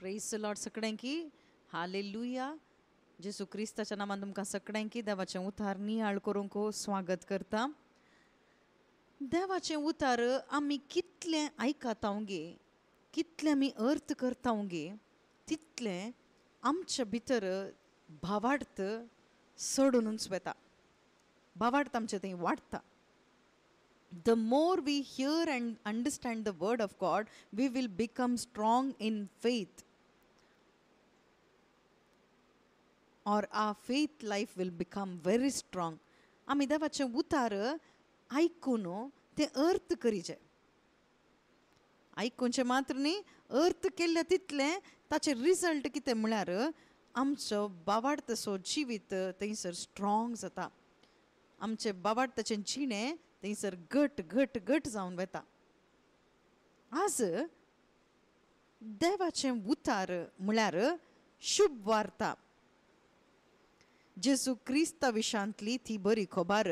Praise the lord सगळ्यांकी hallelujah. जेसू क्रिस्ताच्या नामान तुमकां सगळ्यांकी देवाचें उतार नियाळ करूंक स्वागत करता. देवाचें उतार आमी कितलें आयकतांगे, कितलें आमी अर्थ करतांगे, तितलें आमच्या भितर भावार्थ चडूनच वेता. भावार्थ आमचें थंय वाडटा. The more we hear and understand the word of God, we will become strong in faith, or our faith life will become very strong. आमी देवाचें उतार आयकून ते अर्थ करीचे. आयकूनचे मात्र न्ही, अर्थ केल्ले तितलें ताचे रिजल्ट कितें म्हळ्यार आमचो भावार्थाचो जिवीत थंयसर स्ट्रॉंग जाता. आमचे भावार्थाचें जिणें थंयसर घट घट घट जावन वेता. आज देवाचें उतार म्हळ्यार शुभ वार्ता. जेजू क्रिस्ता विशांतली ती बरी खबर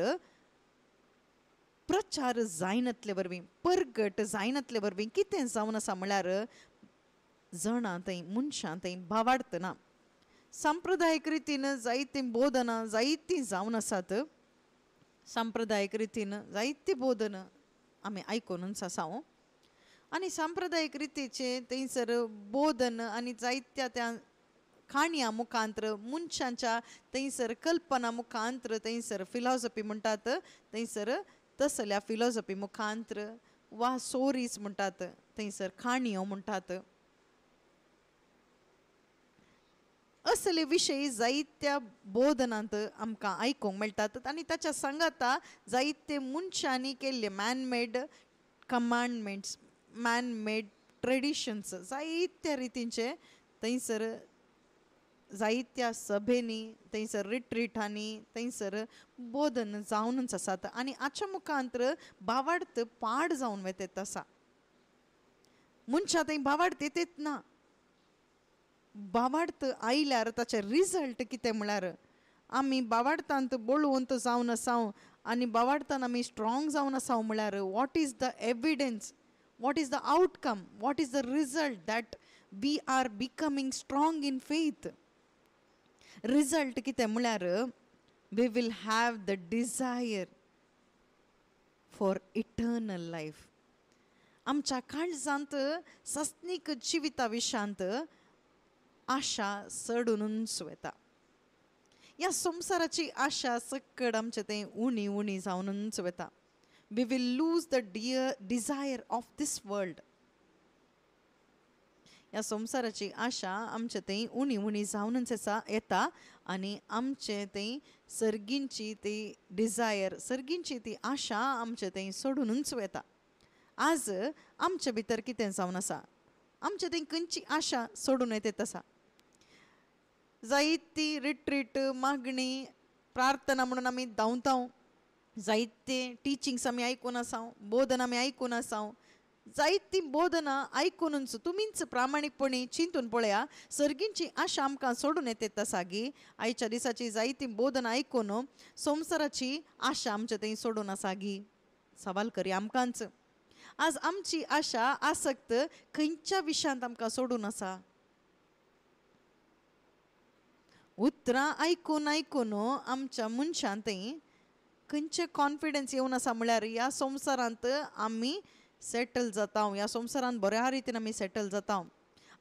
प्रचार जायनातले वरवीं, परगट जायनातले वरवीं कितें जावन आसा म्हळ्यार जणां थंय मनशां थंय भावार्थ ना. सांप्रदायीक रितीन जायतीं बोधनां जायतीं जावन आसात. सांप्रदायीक रितीन जायती बोधन आमी आयकूनच आसा. आनी सांप्रदायीक रितीचे थंयसर बोधन आनी जायत्या त्या काणयां मुखांतर मनशांच्या थंयसर कल्पना मुखांतर थंयसर फिलॉसॉफी म्हणटात, थंयसर तसल्या फिलॉसॉफी मुखांतर वा स्टोरीज म्हणटात, थंयसर काणयो म्हणटात, असले विशय जायत्या बोधनांत आमकां आयकूंक मेळटात. आनी ताच्या सांगाता जायते मनशांनी केल्ले मॅनमेड कमांडमेंट्स, मॅनमेड ट्रेडिशन्स, जायत्या रितींचे थंयसर जायत्या सभेनी, थंयसर रिट्रीटांनी थंयसर बोधन जावनच आसात. आनी हाच्या मुखांतर भावार्थ पाड जावन वेतेत आसा. मनशां थंय भावार्थ येतेत ना. भावार्थ आयल्यार ताचे रिजल्ट कितें म्हळ्यार आमी भावार्थांत बळवंत जावन आसाव आनी भावार्थान आमी स्ट्रॉंग जावन आसाव म्हळ्यार what is the evidence, what is the outcome, what is the result that we are becoming strong in faith. Result कितें म्हळ्यार we will have the desire for eternal life. आमच्या काळजांत सस्नीक जिविता विशांत आशा चडूनच वेता. ह्या संवसाराची आशा सकड आमचें तें उणी उणी जावनच वेता. We will lose the desire of this world. ह्या संवसाराची आशा आमचें तें उणी उणी जावनच येता आनी आमचें तें सर्गींची ती डिझायर, सर्गींची ती आशा आमचें तें सोडूनच वेता. आज आमचे भितर कितें जावन आसा, आमचें तें खंयची आशा सोडून येत आसा. जायती रिट्रीट, मागणी, प्रार्थना म्हणून आमी धांवताव. जायते टिचिंग्स आमी आयकून आसाव, बोधन आमी आयकून आसाव. जायती बोधनां आयकूनच तुमीच प्रामाणीकपणी चिंतून पळया, सर्गींची आशा आमकां सोडून येत आसा गी. आयच्या दिसाची जायती बोधनां आयकून संवसाराची आशा आमच्या थंय सोडून आसा गी. सवाल करी आमकांच. आज आमची आशा आसक्त खंयच्या विशयांत आमकां सोडून आसा. उतरां आयकून आयकून आमच्या मनशां थंय खंयचे कॉन्फिडन्स येवन आसा म्हळ्यार ह्या संवसारांत आमी सेटल जाता, ह्या संवसारांत बऱ्या रितीन आमी सेटल जाता,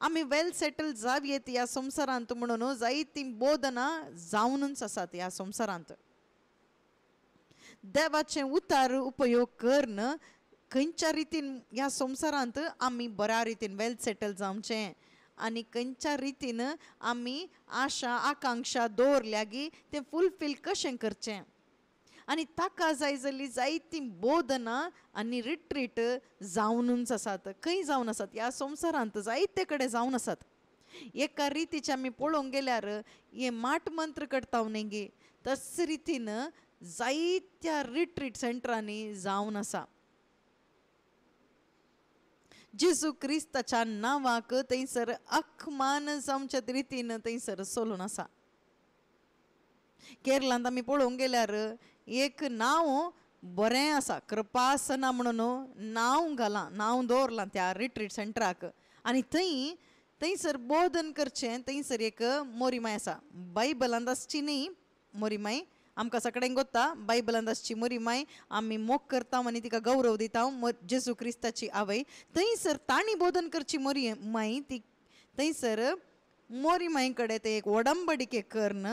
आमी वेल सेटल जावयेत ह्या संवसारांत म्हणून जायतीं बोधनां जावनच आसात ह्या संवसारांत. देवाचें उतार उपयोग करन खंयच्या रितीन ह्या संवसारांत आमी बऱ्या रितीन वेल सेटल जावचें आनी खंयच्या रितीन आमी आशा आकांक्षा दवरल्या गी तें फुलफील कशें करचें. आनी ताका जाय जाल्ली जायतीं बोधनां आनी रिट्रीट जावनच आसात. खंय जावन आसात ह्या संवसारांत जायते कडेन जावन आसात. एका रितीचे आमी पळोवंक गेल्यार हे माट मंत्र करता न्ही गे, तस रितीन जायत्या रिट्रीट सेंटरांनी जावन आसा. जेजू क्रिस्ताच्या नांवाक थंयसर अखमान जावच्या रितीन थंयसर चलून आसा. केरळांत आमी पळोवंक गेल्यार एक नांव बरें आसा, कृपासना म्हणून नांव दवरलां त्या रिट्रीट सेंटराक. आनी थंय थंयसर बोधन करचें. थंयसर एक मोरीमाय आसा. बायबलांत आसची न्ही मोरीमाय, आमकां सगळ्यांक गोत्ता बायबलांत आसची मोरीमाय. आमी मोग करता आनी तिका गौरव दिता जेजू क्रिस्ताची आवय. थंयसर ताणी बोधन करची मोरीमाय ती. थंयसर मोरीमाय कडेन ते एक वडंबडिके करन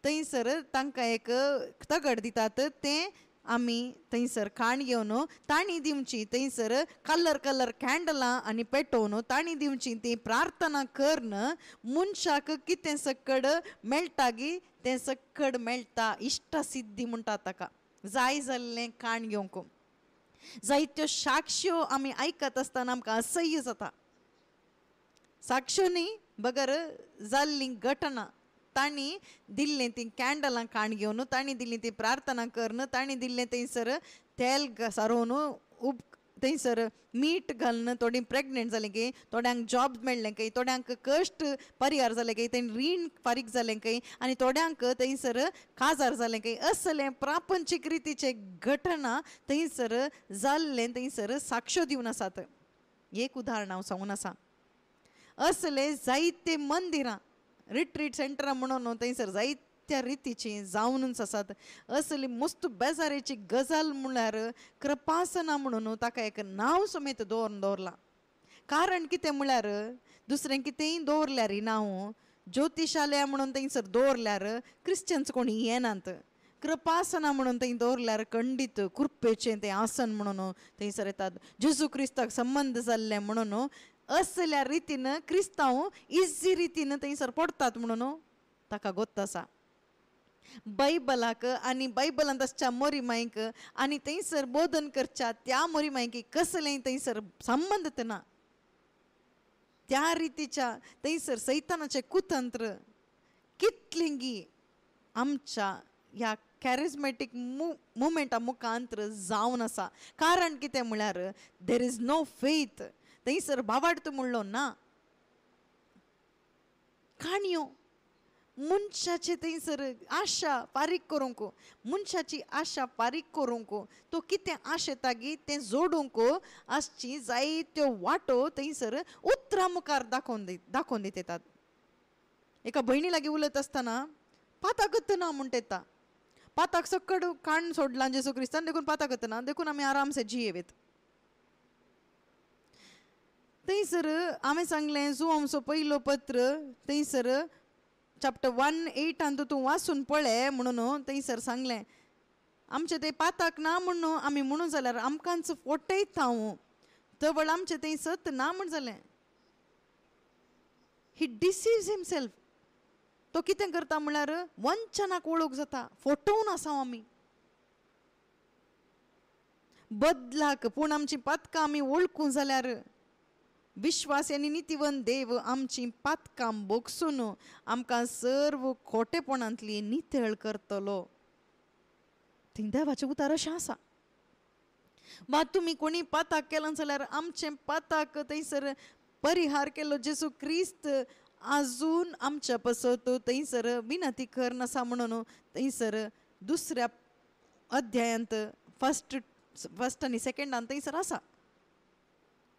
थंयसर तांकां एक तगड दितात. तें आमी थंयसर खाण घेवन ताणी दिवची. थंयसर कलर कॅन्डलां आनी पेटोवन ताणी दिवची. ती प्रार्थना करन मनशाक कितें सकड मेळटा गी तें सकड मेळटा. इश्ट सिद्धी म्हणटा ताका. जाय जाल्लें खाण घेवंक. जायत्यो साक्ष्यो आमी आयकत आसतना आमकां असह्य जाता. साक्ष्यो न्ही बगर जाल्ली घटना. ताणी दिल्लें ती कॅन्डलां खाण घेवन ताणी दिल्ली ती प्रार्थना करन ताणी दिल्लें थंयसर तेल सारोवन थंयसर मीठ घालून थोडीं प्रेग्नेंट जालीं की, थोड्यांक जॉब मेळ्ळें खंय, थोड्यांक कश्ट परिहार जालें खंय, तें रीण फारीक जालें खंय आनी थोड्यांक थंयसर काजार जालें खंय. असलें प्रापंचीक रितीचे घटना थंयसर जाल्लें थंयसर साक्ष्यो दिवन आसात. एक उदाहरण हांव सांगून आसा. असले जायते मंदिरां रिट्रीट सेंटरां म्हणून थंयसर जायत्या रितीची जावनूच आसात. असली मस्त बेजारेची गजाल म्हळ्यार कृपासना म्हणून ताका एक नांव समेत दवरलां. कारण कितें म्हळ्यार दुसरें कितेंय दवरल्यार नांव ज्योतिशालय म्हणून थंयसर दवरल्यार क्रिश्चन्स कोणी येनात. कृपासना म्हणून थंय दवरल्यार खंडीत कृपेचें तें आसन म्हणून थंयसर येतात. जेजू क्रिस्ताक संबंध जाल्लें म्हणून असल्या रितीन क्रिस्तांव इजी रितीन थंयसर पडटात म्हणून ताका गोत्त आसा. बायबलाक आनी बायबलांत आसच्या मोरीमायक आनी थंयसर बोधन करच्या त्या मोरीमायकी कसलें थंयसर संबंध ना. त्या रितीच्या थंयसर सैतानाचे कुतंत्र कितलें गी आमच्या ह्या कॅरिझमॅटीक मुवमेंटा मुखांतर जावन आसा. कारण कितें म्हळ्यार देर इज नो फेथ. थंयसर भावार्थ म्हणलो ना. काणयो मनशाचे थंयसर आशा फारीक करूंक, मनशाची आशा फारीक करूंक तो कितें आशेता गी तें जोडूंक आसची जायत्यो वाटो थंयसर उतरां मुखार दाखोवन दितात. एका भयणी लागीं उलयत आसतना पाताक ना म्हूण येता. पाताक सकड काण सोडलां जेजू क्रिस्तान देखून पाताक ना, देखून आमी आरामसे जियेवेत. थंयसर हांवें सांगलें जुआंवचो पयलो पत्र थंयसर चॅप्टर 1:8 तूं वाचून पळय म्हणून थंयसर सांगलें. आमचे ते पाताक ना म्हणून आमी म्हणून जाल्यार आमकांच फटयता हांव तवळ आमचें थंय सत ना म्हण जालें. ही डिसिव्ज हिमसेल्फ. तो कितें करता म्हळ्यार वंचनाक वळख जाता. फटोवन आसा आमी बदलाक. पूण आमची पातकां आमी वळखूं जाल्यार विश्वास आनी नितीवन देव आमची पातकां बोगसून आमकां सर्व खोटेपणांतली नितळ करतलो. थंय देवाचें उतार अशें आसा. वा तुमी कोणी पाताक केलो जाल्यार आमचें पाताक थंयसर परिहार केलो जेजू क्रिस्त आजून आमच्या पसत थंयसर विनंती करन आसा म्हणून थंयसर दुसऱ्या अध्यायांत फर्स्ट आनी सेकंडान थंयसर आसा.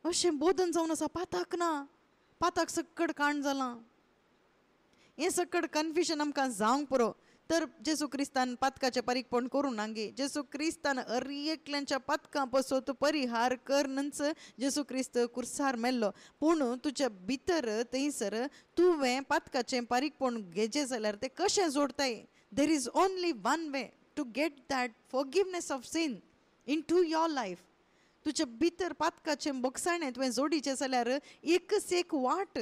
अशें बोधन जावन आसा. पाताक ना. पाताक सकड काण जालां. हें सकड कन्फ्युजन आमकां जावंक पुरो. तर जेजू क्रिस्तान पातकाचें पारीकपण करूं ना गे. जेजू क्रिस्तान एकल्यांच्या पातकां पसत परिहार करनच जेजू क्रिस्त कुर्सार मेल्लो. पूण तुज्या भितर थंयसर तुवें पातकाचें पारीकपण घेजें जाल्यार तें कशें जोडताय. There is only one way to get that forgiveness of sin into your life. तुज्या भितर पातकाचें बोगसाणें तुवें जोडिचें जाल्यार एकच एक वाट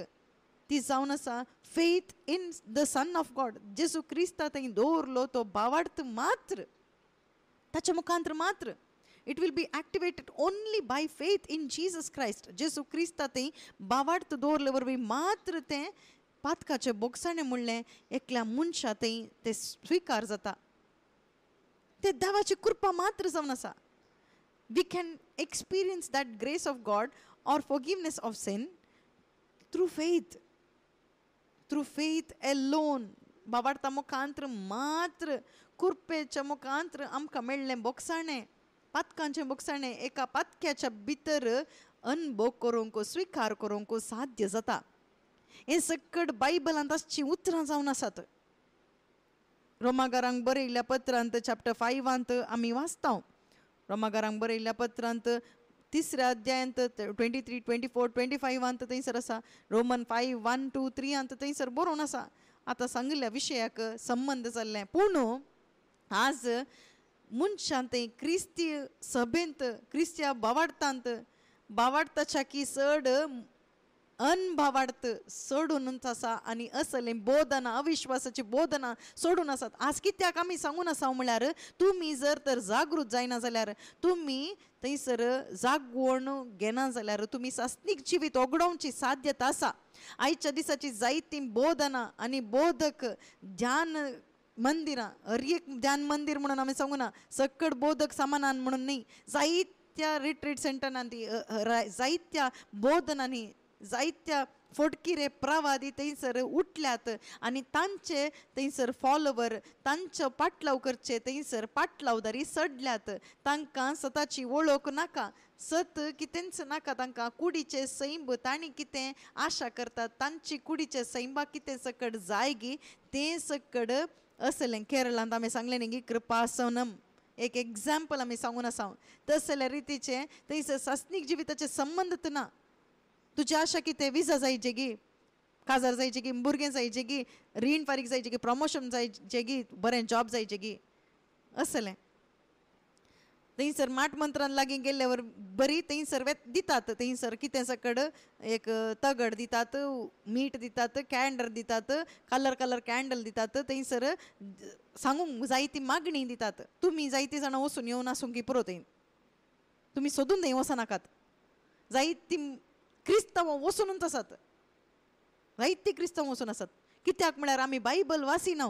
ती जावन आसा faith in the son of God. Jezu क्रिस्ता थंय दवरलो तो भावार्थ मात्र ताच्या मुखांतर मात्र it will be activated only by faith in Jesus Christ. Jezu क्रिस्ता थंय भावार्थ दवरले वरवीं मात्र तें पातकाचें बोगसाणें म्हणलें एकल्या मनशा थंय तें स्विकार जाता. तें देवाची कृपा मात्र जावन आसा. We can experience that grace of God or forgiveness of sin through faith. Through faith alone. भावार्था मुखांतर मात्र कृपेच्या मुखांतर आमकां मेळ्ळें बोगसाणें, पातकांचें बोगसाणें एका पातक्याच्या भितर अनुभव करूंक स्विकार करूंक साध्य जाता. हे सकट बायबलांत आसची उतरां जावन आसात. रोमाकारांक बरयल्ल्या पत्रांत चॅप्टर 5 आमी वाचता. रोमाकारांक बरयल्ल्या पत्रांत 3 अध्यायांत 23, 24, 25 थंयसर आसा. रोमन 5, 1, 2, 3 थंयसर बरोवन आसा. आतां सांगिल्ल्या विशयाक संबंद जाल्लें. पूण आज मनशां ते क्रिस्ती सभेंत क्रिस्त्या भावार्थाच्या की चड अनभावार्थ सोडूनच आसा आनी असलें बोधना अविश्वासाची बोधना सोडून आसात. आज कित्याक आमी सांगून आसा म्हळ्यार तुमी जर तर जागृत जायना जाल्यार, तुमी थंयसर जागवण घेना जाल्यार तुमी सासनीक जिवीत ओगडोवची साध्यता आसा. आयच्या दिसाची जायतीं बोधना आनी बोधक ध्यान मंदिरां, हर एक ध्यान मंदिर म्हणून आमी सांगू ना, सकट बोधक समानान म्हणून न्ही, जायत्या रिट्रीट सेंटरांनी जायत्या बोधनांनी जायत्या फोटकिरे प्रवादी थंयसर उठल्यात आनी तांचे थंयसर फॉलोवर तांचो पाटलाव करचे थंयसर पाटलावदारी सडल्यात. तांकां सताची वळख नाका, सत कितेंच नाका तांकां. कुडीचे सैंब तांणी कितें आशा करतात, तांची कुडीचे सैंबाक कितें सकट जाय गी तें सकट असलें. केरळांत आमी सांगलें न्ही कृपासनम एक एग्जाम्पल आमी सांगून आसा. तसल्या रितीचे थंयसर सासनीक जिविताचे संबंदच ना. तुजी आशा कितें, विजा जायचे गी, काजार जायचे गी, भुरगें जायचे गी, रीण फारीक जायचे गी, प्रमोशन जायचे गी, बरें जॉब जायचे गी, असलें. थंयसर माट मंत्रान लागीं गेल्ल्यावर बरी थंयसर दितात. थंयसर कितें सकड एक तगड दितात, मीठ दितात, कॅन्डल दितात, कलर कॅन्डल दितात. थंयसर सांगूंक जायती मागणी दितात. तुमी जायतीं जाणां वचून येवन आसूंक की पुरो थंय, तुमी सोदून थंय वचनाकात. जायतीं क्रिस्तांव वचूनच आसात, जायतीं क्रिस्तांव वचून आसात. कित्याक म्हळ्यार आमी बायबल वाचिना.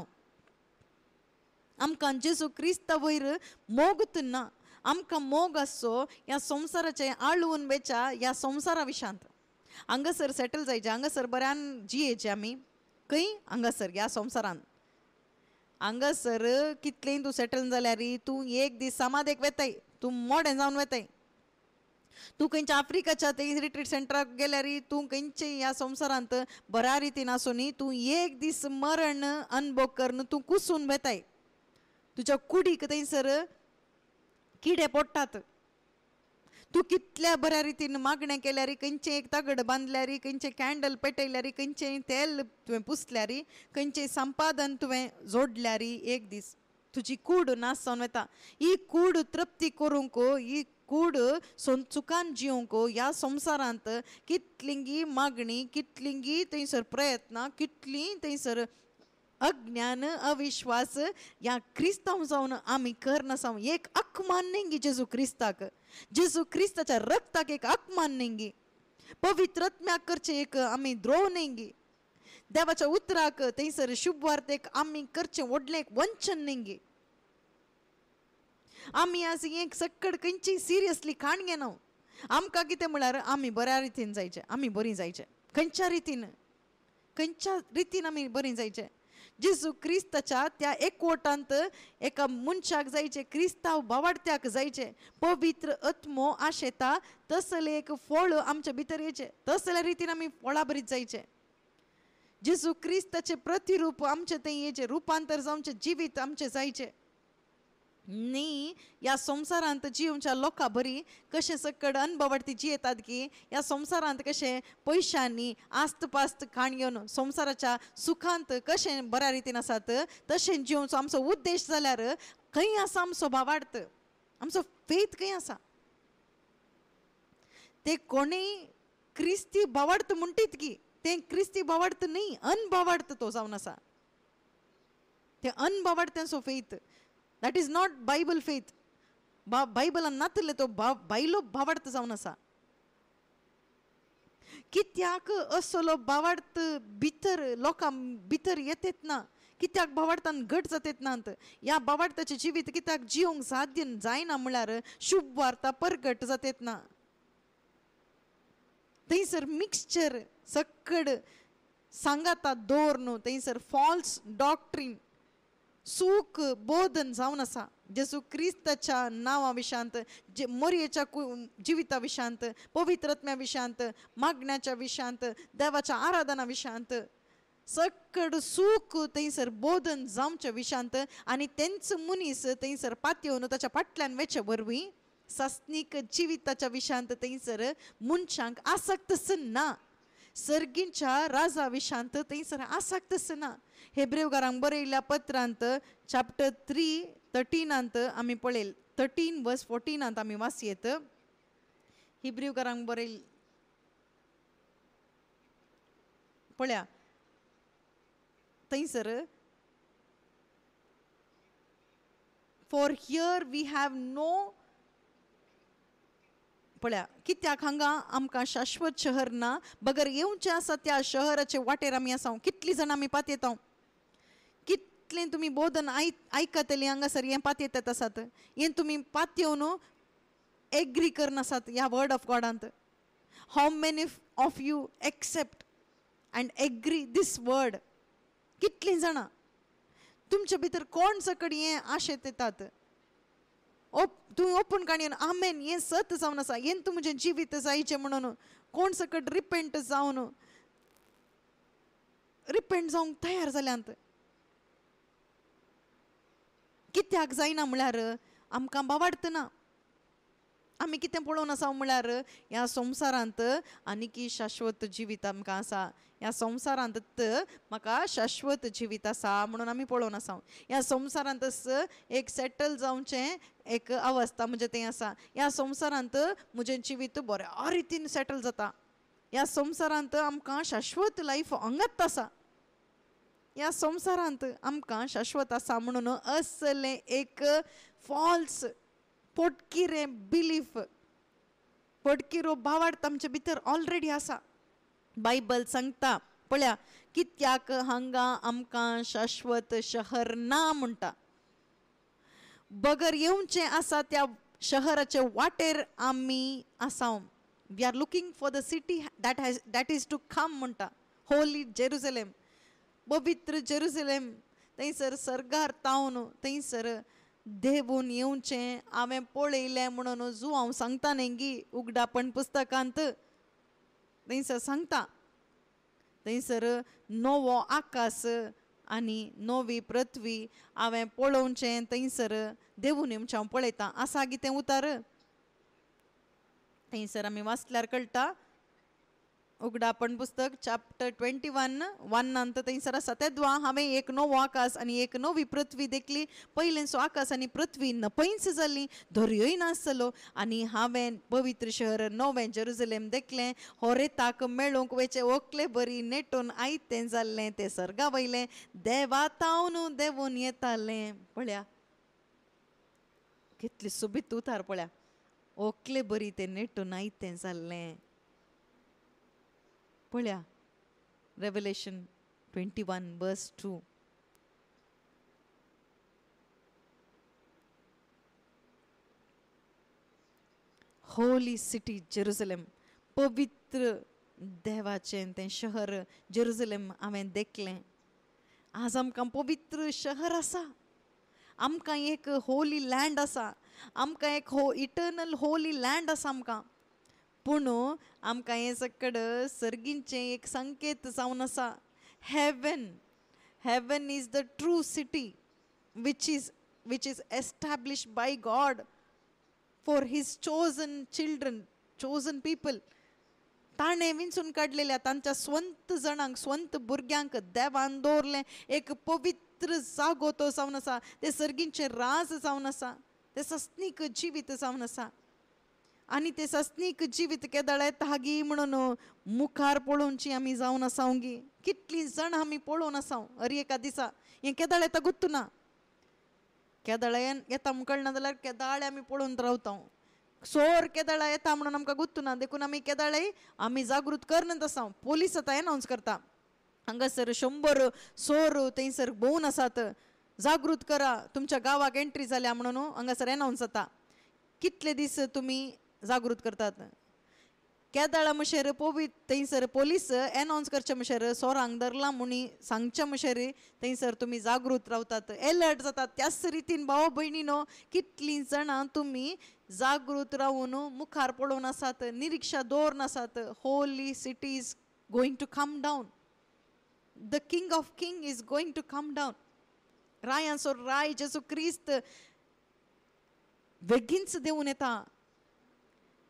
आमकां जेजू क्रिस्ता वयर मोगत ना. आमकां मोग आसचो ह्या संवसाराचे आळवून वेच्या ह्या संवसारा विशांत. हांगासर सेटल जायचे, हांगासर बऱ्यान जियेचे आमी. खंय? हांगासर ह्या संवसारान. हांगासर कितलेंय तूं सेटल जाल्यार तूं एक दीस समाधेक वेताय, तूं मोडें जावन वेताय. तूं खंयच्या आफ्रिकाच्या ते रिट्रीट सेंटराक गेल्यार तूं खंयचे ह्या संवसारांत बऱ्या रितीन आसूनी तूं एक दीस मरण अनुभव करन तूं कुसून वेताय. तुज्या कुडीक थंयसर किडे पडटात. तूं कितल्या बऱ्या रितीन मागणें केल्यार, खंयचें एक तगड बांदल्यार, खंयचें कॅन्डल पेटयल्यार, खंयचें तेल तुवें पुसल्यार, खंयचें संपादन तुवें जोडल्यार एक दीस तुजी कूड नास जावन वता. ही कूड तृप्ती करूंक, ही कूड चुकान जिवंक ह्या संवसारांत कितलिंगी मागणी, कितलिंगी थंयसर प्रयत्न, कितलीं थंयसर अज्ञान अविश्वास ह्या क्रिस्तांव जावन आमी करनासा. एक हक्क मान्नेंगी जेजू क्रिस्ताक, जेजू क्रिस्ताच्या रक्ताक एक हक्क मान्नेंगी, पवित्रत्म्याक करचे एक आमी द्रोव नेंगी, देवाच्या उतराक थंयसर शुभ वार्तेक आमी करचें व्हडलें एक वंचन नेंगी. आमी आज एक सकड खंयची सिरियसली खाण घेना. आमकां कितें म्हळ्यार आमी बऱ्या रितीन जायचे, आमी बरीं जायचे. खंयच्या रितीन आमी बरीं जायचे. जेजू क्रिस्ताच्या त्या एकवटांत एका मनशाक जायचे, क्रिस्तांव भावार्थ्याक जायचे. पवित्र आत्मो आशेता तसले एक फळ आमच्या भितर येचे, तसल्या रितीन आमी फळां बरीत जायचे. जेजू क्रिस्ताचे प्रतिरूप आमचे थंय येचे, रुपांतर जावचे जिवीत आमचे जायचे न्ही. ह्या संवसारांत जिवच्या लोकां बरी कशें सकड अनभवार्थी जियेतात की ह्या संवसारांत कशें पयशांनी आस्त पास्त खाण घेवन संवसाराच्या सुखांत कशें बऱ्या रितीन आसात तशें जिवचो आमचो उद्देश जाल्यार खंय आसा आमचो भावार्थ, आमचो फेथ खंय आसा. ते कोणीय क्रिस्ती भावार्थ म्हणटीत की ते क्रिस्ती भावार्थ न्ही, अनभावार्थ तो जावन आसा. ते अनभावार्थ्यांचो faith, that is not Bible faith. बायबलान नातले तो भायलो भावार्थ जावन आसा. कित्याक असलो भावार्थ भितर लोकां भितर येतेत ना, कित्याक भावार्थान घट जातेत नात. ह्या भावार्थाचें जिवीत कित्याक जिवंक साध्य जायना म्हळ्यार शुभ वार्ता परगट जातेत ना. थंयसर मिक्सचर सकड सांगाता दवर न्हू, थंयसर फॉल्स डॉक्ट्रीन सूख बोधन जावन आसा. जेसू क्रिस्ताच्या नावा विशांत, जे मोरयेच्या जिविता विशांत, पवित्रत्म्या विशांत, मागण्याच्या विशांत, देवाच्या आराधना विशांत सकड सूख थंयसर बोधन जावच्या विशांत आनी तेंच मुनीस थंयसर पातयेवन ताच्या फाटल्यान वेचे वरवीं सस्नीक जिविताच्या विशांत थंयसर मनशांक आसक्तच ना. सर्गींच्या राजा विशांत थंयसर आसक्तच ना. हेब्रेवकारांक बरयल्ल्या पत्रांत चॅप्टर 3:13 आमी पळयल 13:14 आमी वाचयेत. हिब्रेवकारांक बरयल पळया थंयसर for here we have no पळया कित्याक हांगा आमकां शाश्वत शहर ना. बगर येवचें आसा त्या शहराचे वाटेर आमी आसा. कितलीं जाणां आमी पातयेता, कितलें तुमी बोधन आयकतलीं हांगासर हें पातयेतात आसात. हें तुमी पातयेवन एग्री करनासात ह्या वर्ड ऑफ गॉडांत. How many of you accept and agree this word. कितलीं जाणां तुमचे भितर कोण सकड हें आशेत येतात, तुवें ओपन काणयेन आमेन हें सत जावन आसा, हें तूं म्हजें जिवीत जायचें म्हणून कोण सकड रिपेंट जावन रिपेंट जावंक तयार जाल्यांत. कित्याक जायना म्हळ्यार आमकां बावाडतना आमी कितें पळोवन आसा म्हळ्यार ह्या संवसारांत आनीकी शाश्वत जिवीत आमकां आसा. ह्या संवसारांत म्हाका शाश्वत जिवीत आसा म्हणून आमी पळोवन आसा. ह्या संवसारांतच एक सेटल जावचें एक अवस्था म्हणजे तें आसा. ह्या संवसारांत म्हजें जिवीत बऱ्या रितीन सेटल जाता. ह्या संवसारांत आमकां शाश्वत लायफ हांगाच आसा. ह्या संवसारांत आमकां शाश्वत आसा म्हणून असलें एक फॉल्स पोटकिरें बिलीफ, पोटकिरो बावार्थ आमचे भितर ऑलरेडी आसा. बायबल सांगता पळया कित्याक हांगा आमकां शाश्वत शहर ना म्हणटा. बगर येवचें आसा त्या शहराचे वाटेर आमी आसा. We are looking for the city that is to come म्हणटा. होली जेरुसलेम, पवित्र जेरुसलेम. थंयसर सर्गार तावन थंयसर देवून येवचें हांवें पळयलें म्हणून जो हांव सांगता न्ही उगडापण पुस्तकांत थंयसर सांगता. थंयसर नवो आकाश आनी नवी पृथ्वी हांवें पळोवचें थंयसर देवून येवचें हांव पळयतां. आसा कितें उतार थंयसर आमी वाचल्यार कळटा. उगडापण पुस्तक चॅप्टर 21:1 थंयसर आसा. तेदवा हांवें एक नवो आकाश आनी एक नवी पृथ्वी देखली. पयलेंचो आकाश आनी पृथ्वी नपयस जाल्ली, दर्योय नासलो. आनी हांवें पवित्र शहर नवें जेरुसलेम देखलें. होरेताक मेळूंक वेचें ओकले बरी नेटून आयतें जाल्लें तें सर्गा वयलें देवातावन देवून येतालें. पळया कितली सुबीत उतार पळया. ओकले बरी तें नेटून आयतें जाल्लें. पळया रेवलेशन 21:2. होली सिटी जेरुसलेम, पवित्र देवाचें तें शहर जेरुसलेम हांवें देखलें. आज आमकां पवित्र शहर आसा. आमकां एक होली लँड आसा. आमकां एक इटर्नल होली लँड आसा आमकां. पूण आमकां हें सकड सर्गींचें एक संकेत जावन आसा. Heaven is the true city which is established by God for his chosen children, chosen people. ताणें विंचून काडलेल्या तांच्या स्वंत जणांक, स्वंत भुरग्यांक देवान दवरलें एक पवित्र जागो तो जावन आसा. तें सर्गींचें राज जावन आसा. तें सस्नीक जिवीत जावन आसा. आनी तें सस्नीक जिवीत केदाळे तागी म्हणून मुखार पळोवची आमी जावन आसा. कितलीं जाणां आमी पळोवन आसा हर एका दिसा. हें केदाळे येता गुत्तू ना. केदाळे येता म्हूण कळना जाल्यार केदाळे आमी पळोवन रावता. सोर केदाळे येता म्हणून आमकां गुत्तू ना. देखून आमी केदाळे आमी जागृत करनत आसा. पोलीस आतां एनावन्स करता हांगासर 100 सोर थंयसर भोंवन आसात. जागृत करा तुमच्या गांवाक एंट्री जाल्या म्हणून हांगासर एनावन्स जाता. कितले दीस तुमी जागृत करतात. केदाळा मशेर थंयसर पोलीस एनावन्स करचे मशेर सोरांग धरला मुनी सांगचे मशेर थंयसर तुमी जागृत रावतात, एलर्ट जातात. त्याच रितीन भाव भयणीनो, कितलीं जाणां तुमी जागृत रावून मुखार पळोवन आसात, निरीक्षा दवरून आसात. Holy city is going to come down. The king of king is going to come down. रायांचो राय जेजू क्रिस्त बेगीनच देऊन येता.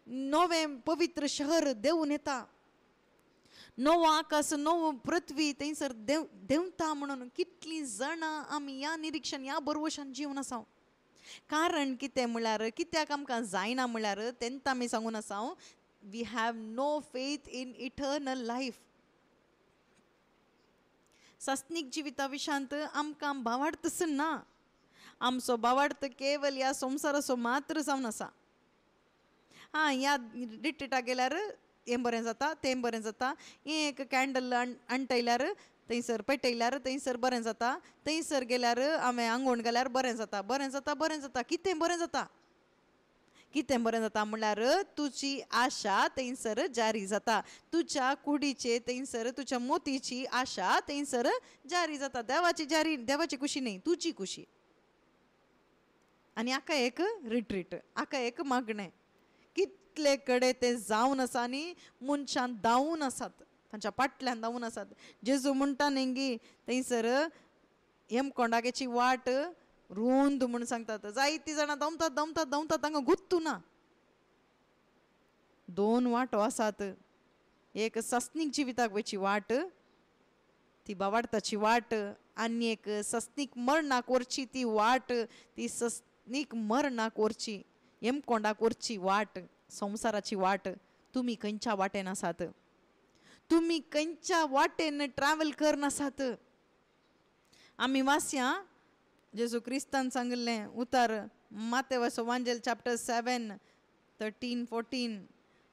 नवें पवित्र शहर देऊन येता. नवो आकाश नवो पृथ्वी थंयसर देंवता म्हणून कितलीं जाणां आमी ह्या निरीक्षण ह्या बरवशान जीवन आसा. कारण कितें म्हळ्यार कित्याक आमकां जायना म्हळ्यार तेंत आमी सांगून आसा, we have no faith in eternal life. सस्नीक जिविता विशांत आमकां भावार्थ ना. आमचो भावार्थ केवल ह्या संवसाराचो मात्र जावन आसा. ह्या रिट्रीटाक गेल्यार हें बरें जाता, तें बरें जाता, हें एक कॅन्डल आणटयल्यार थंयसर पेटयल्यार थंयसर बरें जाता, थंयसर गेल्यार हांवें आंगवण गेल्यार बरें जाता, बरें जाता, बरें जाता. कितें बरें जाता? कितें बरें जाता म्हळ्यार तुजी आशा थंयसर जारी जाता. तुज्या कुडीचे थंयसर तुज्या मोतीची आशा थंयसर जारी जाता. देवाची खुशी न्ही, तुजी खुशी. आनी हाका एक रिट्रीट, हाका एक मागणें. कितले कडे ते जावन आसा आनी मनशां धांवून आसात, तांच्या फाटल्यान धांवून आसात. जेजू म्हणटा न्ही थंयसर हेमकोंडाची वाट रुंद म्हूण सांगतात. जायतीं जाणां धांवतात धांवतात धांवतात, तांकां गुत्तू ना. 2 वाटो आसात. एक सस्नीक जिविताक वयची वाट, ती भावार्थाची वाट, आनी एक सस्नीक मरणाक व्हरची ती वाट. ती सस्नीक मरणाक व्हरची, हेमकोंडाक व्हरची वाट, संवसाराची वाट. तुमी खंयच्या वाटेन आसात? तुमी खंयच्या वाटेन ट्रॅव्हल करनासात? आमी वाचया जेजू क्रिस्तान सांगिल्लें उतार मातेवाचो वांजेल चॅप्टर 7 13-14.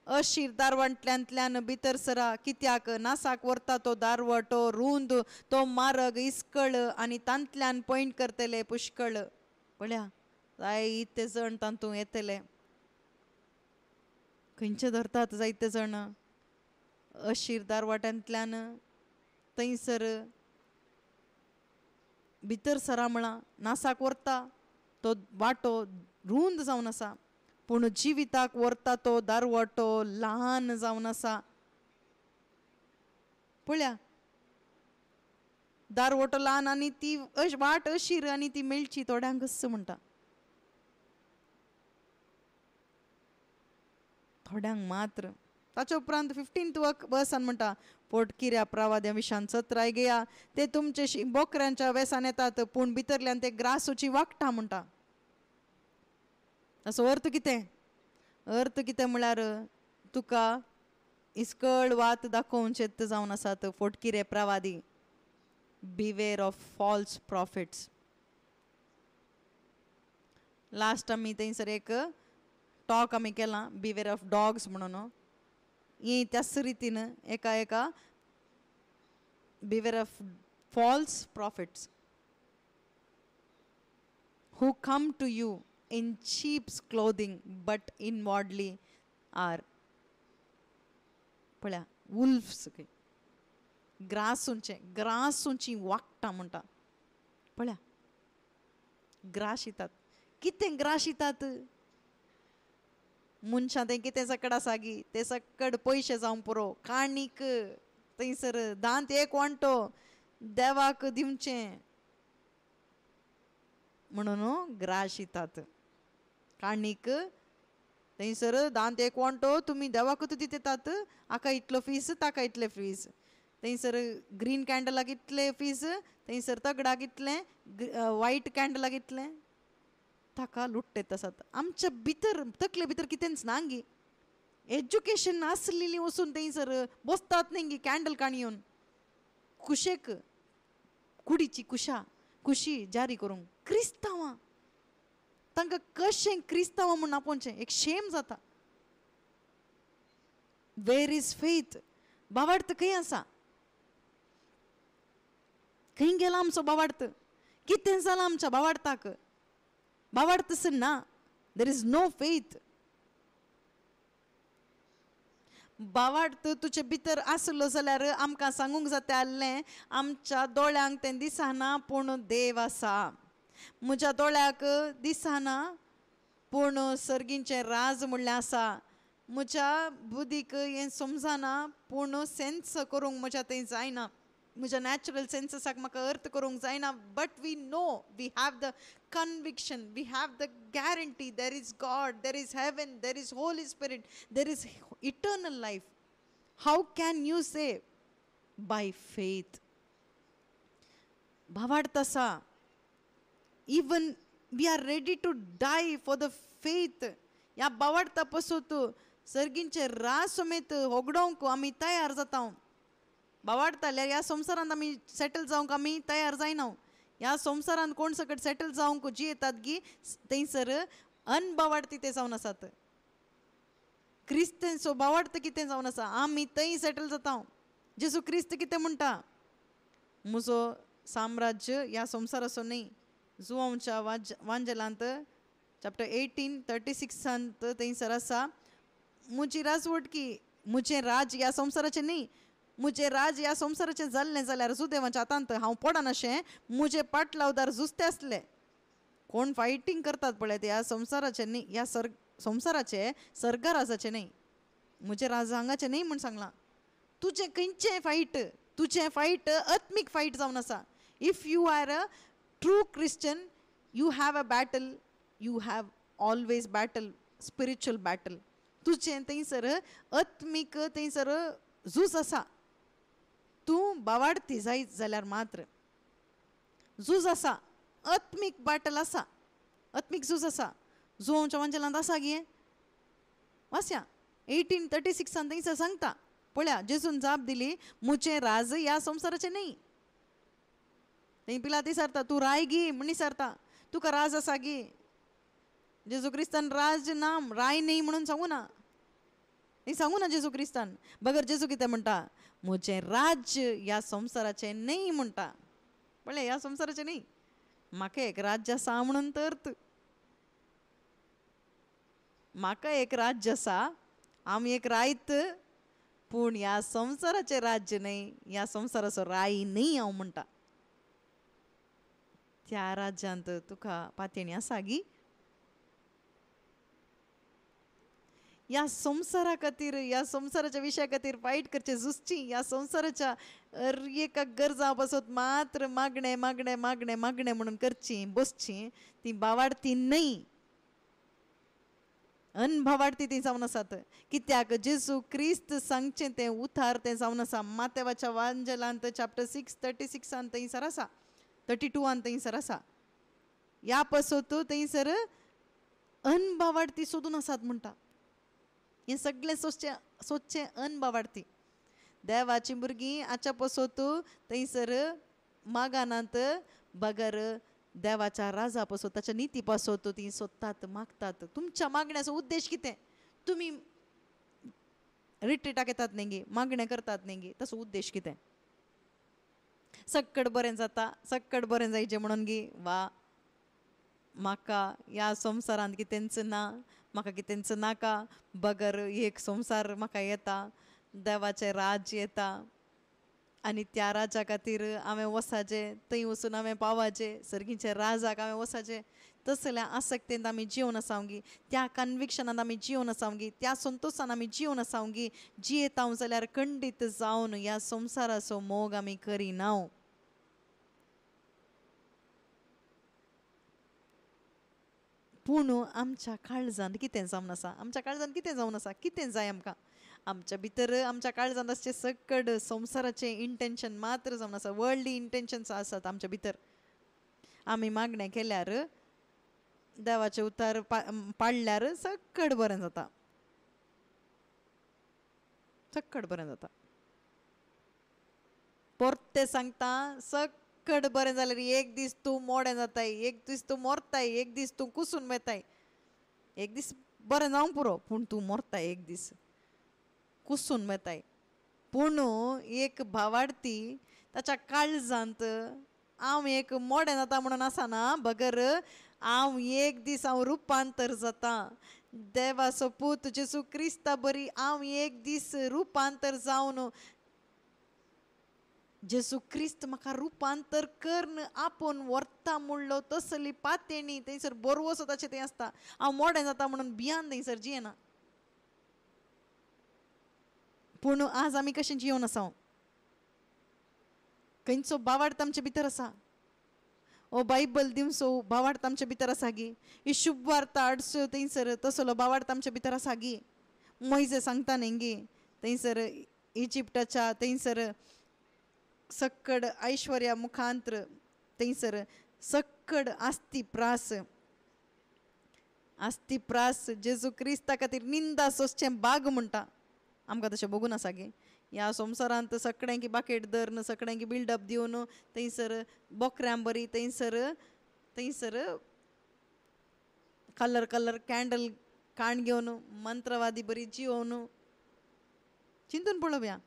अशीर दारवंटल्यांतल्यान भितर सरा, कित्याक नासाक व्हरता तो दारवटो रुंद, तो मारग इस्कळ आनी तांतल्यान पॉयंट करतले पुष्कळ. पळया, जायते जण तांतूं येतले. खंयचे धरतात जायते जण? अशीर दारवाट्यांतल्यान थंयसर भितर सरा म्हळा, नासाक व्हरता तो वाटो रुंद जावन आसा, पूण जिविताक व्हरता तो दारवटो ल्हान जावन आसा. पळया, दारवटो ल्हान आनी ती वाट अशीर आनी ती मेळची थोड्यांक घस्स म्हणटा. थोड्यांक मात्र. ताचे उपरांत 15th वर्सान म्हणटा, पोटकिऱ्या प्रवाद्या विशान सत्राय गेया, ते तुमचे बोकऱ्यांच्या वेसान येतात, पूण भितरल्यान ते ग्रासूची वागटा म्हणटा. ताचो अर्थ कितें? अर्थ कितें म्हळ्यार तुका इस्कळ वात दाखोवन शेत जावन आसात फोटकिरे प्रवादी. बिवेर ऑफ फॉल्स प्रॉफिट्स. लास्ट आमी थंयसर एक टॉक आमी केला बिवेर ऑफ डॉग्स म्हणून. ही त्याच रितीन एका beware of false prophets who come to you in sheep's clothing but inwardly are पळया wolves. ग्रासूंची वागटा म्हणटा. पळया, ग्रास येतात. कितें ग्रास येतात? मनशां तें कितें सकड आसा गी, ते सकड पयशे जावं पुरो, काणीक थंयसर दांत एक वांटो देवाक दिवचें म्हणून ग्रास येतात. काणीक थंयसर दांत एक वांटो तुमी देवाकूच दितात. हाका इतलो फीस, ताका इतले फीस. थंयसर ग्रीन कॅन्डलाक इतले फीस, थंयसर तगडाक इतलें, व्हायट कॅन्डलाक इतलें. ताका लुट्टेत आसात. आमच्या भितर तकले भितर कितेंच ना गी. एज्युकेशन आसलेली वचून थंयसर बसतात न्ही गी कॅन्डल काणयोन. कुशेक कुडीची खुशी जारी करूंक. क्रिस्तांवां तांकां कशें क्रिस्तांवां म्हूण आपोवचें एक शेम जाता. वेर इज फेथ? भावार्थ खंय आसा? खंय गेला आमचो भावार्थ? कितें जालां आमच्या भावार्थाक? भावार्थच ना. There is no faith. भावार्थ तुजे भितर आसलो जाल्यार आमकां सांगूंक जाता आसलें, आमच्या दोळ्यांक तें दिसना पूण देव आसा. म्हज्या दोळ्याक दिसना पूण सर्गींचें राज म्हणलें आसा. म्हज्या बुदीक हें समजना पूण सेन्स करूंक म्हज्या थंय जायना. म्हज्या नॅचरल सेन्ससाक म्हाका अर्थ करूंक जायना. But we know, we have the conviction, we have the guarantee, there is God, there is heaven, there is Holy Spirit, there is eternal life. How can you say? By faith. भावार्थ आसा, even we are ready to die for the faith. ह्या भावार्था पासून सर्गींचे राज समेत होगडोवंक आमी तयार जाता. भावार्थाल्यार ह्या संवसारांत आमी सेटल जावंक आमी तयार जायना. ह्या संवसारांत कोण सकट सेटल जावंक जी येतात गी थंयसर अनभावार्थी ते जावन आसात. क्रिस्तांचो भावार्थ कितें जावन आसा, आमी थंय सेटल जाता. जेजू क्रिस्त कितें म्हणटा, म्हजो साम्राज्य ह्या संवसाराचो न्ही. जुवांच्या वांजलांत चॅप्टर 18:36 थंयसर आसा, म्हजी राजवटकी, म्हजें राज ह्या संवसाराचें न्ही. म्हजें राज ह्या संवसाराचें जाल्लें जाल्यार सुदैवाच्या हातांत हांव पडनाशें. म्हजे पाटलावदार जुस्ते आसले. कोण फायटींग करतात पळय ते ह्या संवसाराचें न्ही, ह्या संवसाराचे सर्गराजाचें न्ही. म्हजें राज हांगाचें न्ही म्हूण सांगलां. तुजें खंयचें फायट, तुजें फायट आत्मीक फायट जावन आसा. If you are a true Christian, you have a battle, you have always battle, spiritual battle. तुजें थंयसर आत्मीक थंयसर झूज आसा. तूं भावार्थी जायत जाल्यार मात्र झूज आसा, आत्मीक बॅटल आसा, आत्मीक झूज आसा. जुवांच्या वांजलांत आसा गे, वाचया 18:36 थंयसर सांगता. पळया, जेजून जाप दिली, म्हजें राज ह्या संवसाराचें न्ही. थंय पिलाती सारता, तूं राय गी म्हण विचारता, तुका राज आसा गी. जेजू क्रिस्तान राज ना, राय न्ही म्हणून सांगू ना. थंय सांगू ना जेजू क्रिस्तान. बगर जेजू कितें म्हणटा, म्हजें राज्य ह्या संवसाराचें न्ही म्हणटा. पळय, ह्या संवसाराचें न्ही. म्हाका एक राज्य आसा म्हणून तर म्हाका एक राज्य आसा, आमी एक रायत, पूण ह्या संवसाराचें राज्य न्ही, ह्या संवसाराचो राय न्ही हांव म्हणटा. त्या राज्यांत तुका पातयणी आसा गी. ह्या संवसारा खातीर, ह्या संवसाराच्या विशया खातीर फायट करचें, झुजची. ह्या संवसाराच्या एका गरजा पासत मात्र मागणें मागणें मागणें मागणें म्हणून करची, बसची, ती भावार्थी न्ही, अनभावार्थी ती जावन आसात. कित्याक जेजू क्रिस्त सांगचें तें उतार तें जावन आसा. मातेवाच्या वांजलांत चॅप्टर 6:36 थंयसर आसा, 32 थंयसर आसा. ह्या पासत थंयसर अनभावार्थी सोदून आसात म्हणटा. हें सगळें सोदचें अनभावार्थी. देवाची भुरगीं आजच्या पासत थंयसर मागानात, बगर देवाच्या राजा पासत, ताच्या निती पासत ती सोदतात, मागतात. तुमच्या मागण्याचो उद्देश कितें? तुमी रिट्रीटाक येतात न्ही गे, मागणें करतात न्ही गे, ताचो उद्देश कितें? सक्कड बरें जाता, सक्कड बरें जायचें म्हणून गे. वा, म्हाका ह्या संवसारांत कितेंच ना, म्हाका कितेंच नाका, बगर एक संवसार म्हाका येता, देवाचें राज येता, आनी त्या राजा खातीर हांवें वसाचें, थंय वचून हांवें पावचें, सर्गीच्या राजाक हांवें वसाचें. तसल्या आसक्तेंत आमी जिवन आसावंगी, त्या कन्विक्शनांत आमी जिवन आसावंगी, त्या संतोशान आमी जिवन आसावंगी. जियेताव जाल्यार खंडीत जावन ह्या संवसाराचो मोग आमी करिना. पूण आमच्या काळजांत कितें जावन आसा, आमच्या काळजांत कितें जावन आसा, कितें जाय आमकां? आमच्या भितर, आमच्या काळजांत असचे सकड संवसाराचें इंटेंशन मात्र जावन आसा. वर्ल्डली इंटेंशन्स आसात आमच्या भितर. आमी मागणें केल्यार, देवाचें उतार पाळल्यार सकड बरें जाता, सकड बरें जाता. परतें सांगता, सकड बरें जाल्यार एक दीस तूं मोडें जाताय, एक दीस तूं मोरताय, एक दीस तूं कुसून मेताय. एक दीस बरें जावंक पुरो, पूण तूं मोरताय, एक दीस कुसून मेताय. पूण एक भावार्थी ताच्या काळजांत हांव एक मोडें जाता म्हणून आसना, बगर हांव एक दीस हांव रुपांतर जाता. देवाचो पूत जेसू क्रिस्ता बरी हांव एक दीस रुपांतर जावन जेसू क्रिस्त म्हाका रुपांतर करन आपूण व्हरता म्हणलो तसली पातेणी थंयसर बरवो स्वताचें तें आसता. हांव मोडें जाता म्हणून भियान थंयसर जियेना. पूण आज आमी कशें जियोन आसा? खंयचो बावार्थ आमचे भितर आसा? ओ बायबल दिवचो बावार्थ आमचे भितर आसा गी. ही शुभ वार्ता हाडच्यो थंयसर तसलो बावार्थ आमच्या भितर आसा गी. मोइजे सांगता न्ही गी थंयसर इजिप्टाच्या थंयसर सक्कड ऐश्वर्या मुखांतर थंयसर सक्कड आस्ती प्रास जेजू क्रिस्ता खातीर निंदा सोंसचें बाग म्हणटा. आमकां तशें बघून आसा गे. ह्या संवसारांत सगळ्यांकी बाकेट धरन सगळ्यांकी बिल्डअप दिवन थंयसर बोकऱ्यां बरी थंयसर कलर कॅन्डल काण घेवन मंत्रवादी बरी जिवोवन चिंतून पळोवया.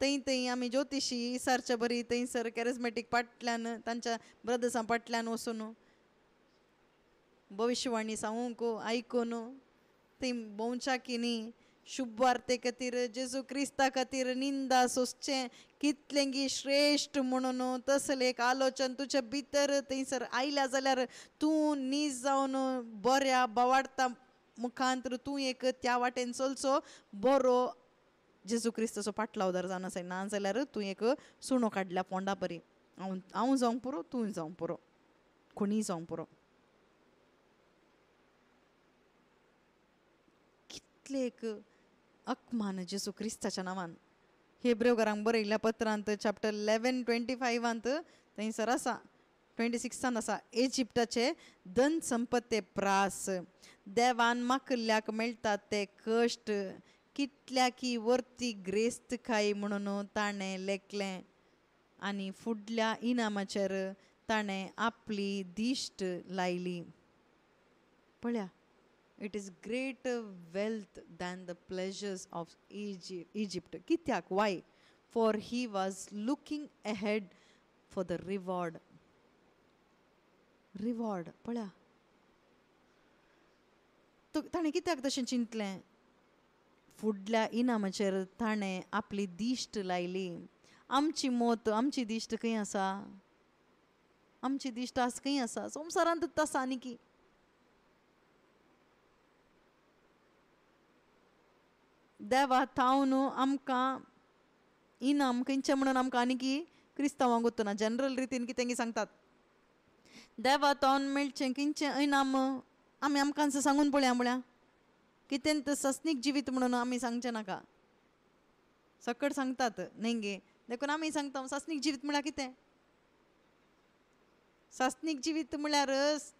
थंय आमी ज्योतिशी इसारच्या बरी थंयसर कॅरिझमॅटीक फाटल्यान तांच्या ब्रदर्सां फाटल्यान वचून भविश्यवाणी सांगूंक आयकून थंय भोंवचाकिनी शुभ वार्ते खातीर जेजू क्रिस्ता खातीर निंदा सोंसचें कितलेंगी श्रेश्ठ म्हणून तसलें एक आलोचन तुज्या भितर थंयसर आयल्या जाल्यार तूं नीज जावन बऱ्या बावार्था मुखांतर तूं एक त्या वाटेन चलचो बरो जेजू क्रिस्ताचो पाटलावदार जावन आसा. ना जाल्यार तूं एक सुणो काडल्या पोंडा बरी. हांव जावंक पुरो तूं जावंक पुरो कोणीय जावंक पुरो. कितले एक अकमान जेजू क्रिस्ताच्या नांवान. हेब्रेवकारांक बरयल्ल्या पत्रांत चॅप्टर 11:25 थंयसर आसा 26 आसा इजिप्टाचे धन संपत्ते प्रास देवान माकल्ल्याक मेळटात ते कश्ट कितल्याकी वर्ती ग्रेस्तकाय म्हणून ताणें लेखलें आनी फुडल्या इनामाचेर ताणें आपली दिश्ट लायली. पळया it is great wealth than the pleasures of Egypt. कित्याक? Why? For he was looking ahead for the reward. पळया ताणें कित्याक तशें चिंतलें? फुडल्या इनामाचेर ताणें आपली दिश्ट लायली. आमची मोत आमची दिश्ट खंय आसा? आमची दिश्ट आज खंय आसा? संवसारांतूच आसा न्ही की. देवा थावन आमकां इनाम खंयचें म्हणून आमकां आनी की क्रिस्तांवांक गुर्तना जनरल रितीन कितें सांगतात देवा थावन मेळचें खंयचें इनाम आमी आमकां सांगून पळया म्हळ्या कितें तें सस्नीक जिवीत म्हणून आमी सांगचें नाका. सकट सांगतात न्ही गे देखून आमी सांगता सस्नीक जिवीत म्हळ्यार कितें? सस्नीक जिवीत म्हळ्यार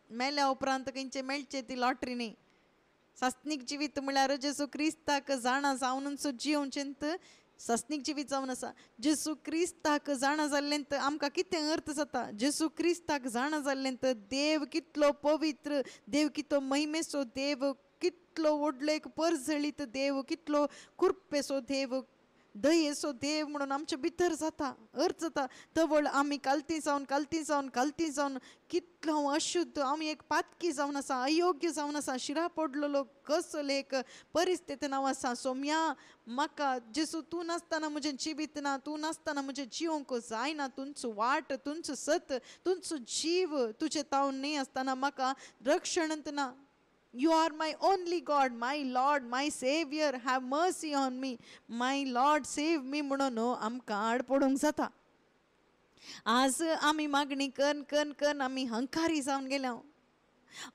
मेल्या उपरांत खंयचें मेळचें ती लॉटरी न्ही. सस्नीक जिवीत म्हळ्यार जेजू क्रिस्ताक जाणा जावनूच जियोवचेंत सस्नीक जिवीत जावन आसा. जेजू क्रिस्ताक जाणा जाल्लेंत आमकां कितें अर्थ जाता? जेजू क्रिस्ताक जाणा जाल्लेंत देव कितलो पवित्र, देव कितलो महिमेचो देव, कितलो व्हडलो एक परजळीत देव, कितलो कृपेचो देव, दयेचो देव म्हणून आमच्या भितर जाता अर्थ जाता. तवळ आमी कालती जावन कितलो हांव अशुद्ध, आमी एक पातकी जावन आसा, अयोग्य जावन आसा, शिरा पडलेलो कसले एक परिस्थितीन हांव आसा. सो म्हाका जेसू तूं नासतना म्हजें जिवीत ना, तूं नासतना म्हजें जिवंक जायना. तुमचो वाट, तुमचो सत, तुमचो जीव तुजे तावन न्ही आसतना म्हाका रक्षणंत ना. You are my only God, my Lord, my Savior, have mercy on me, my Lord, save me म्हणून आमकां आड पडूंक जाता. आज आमी मागणी कन आमी हंकारी जावन गेल्या.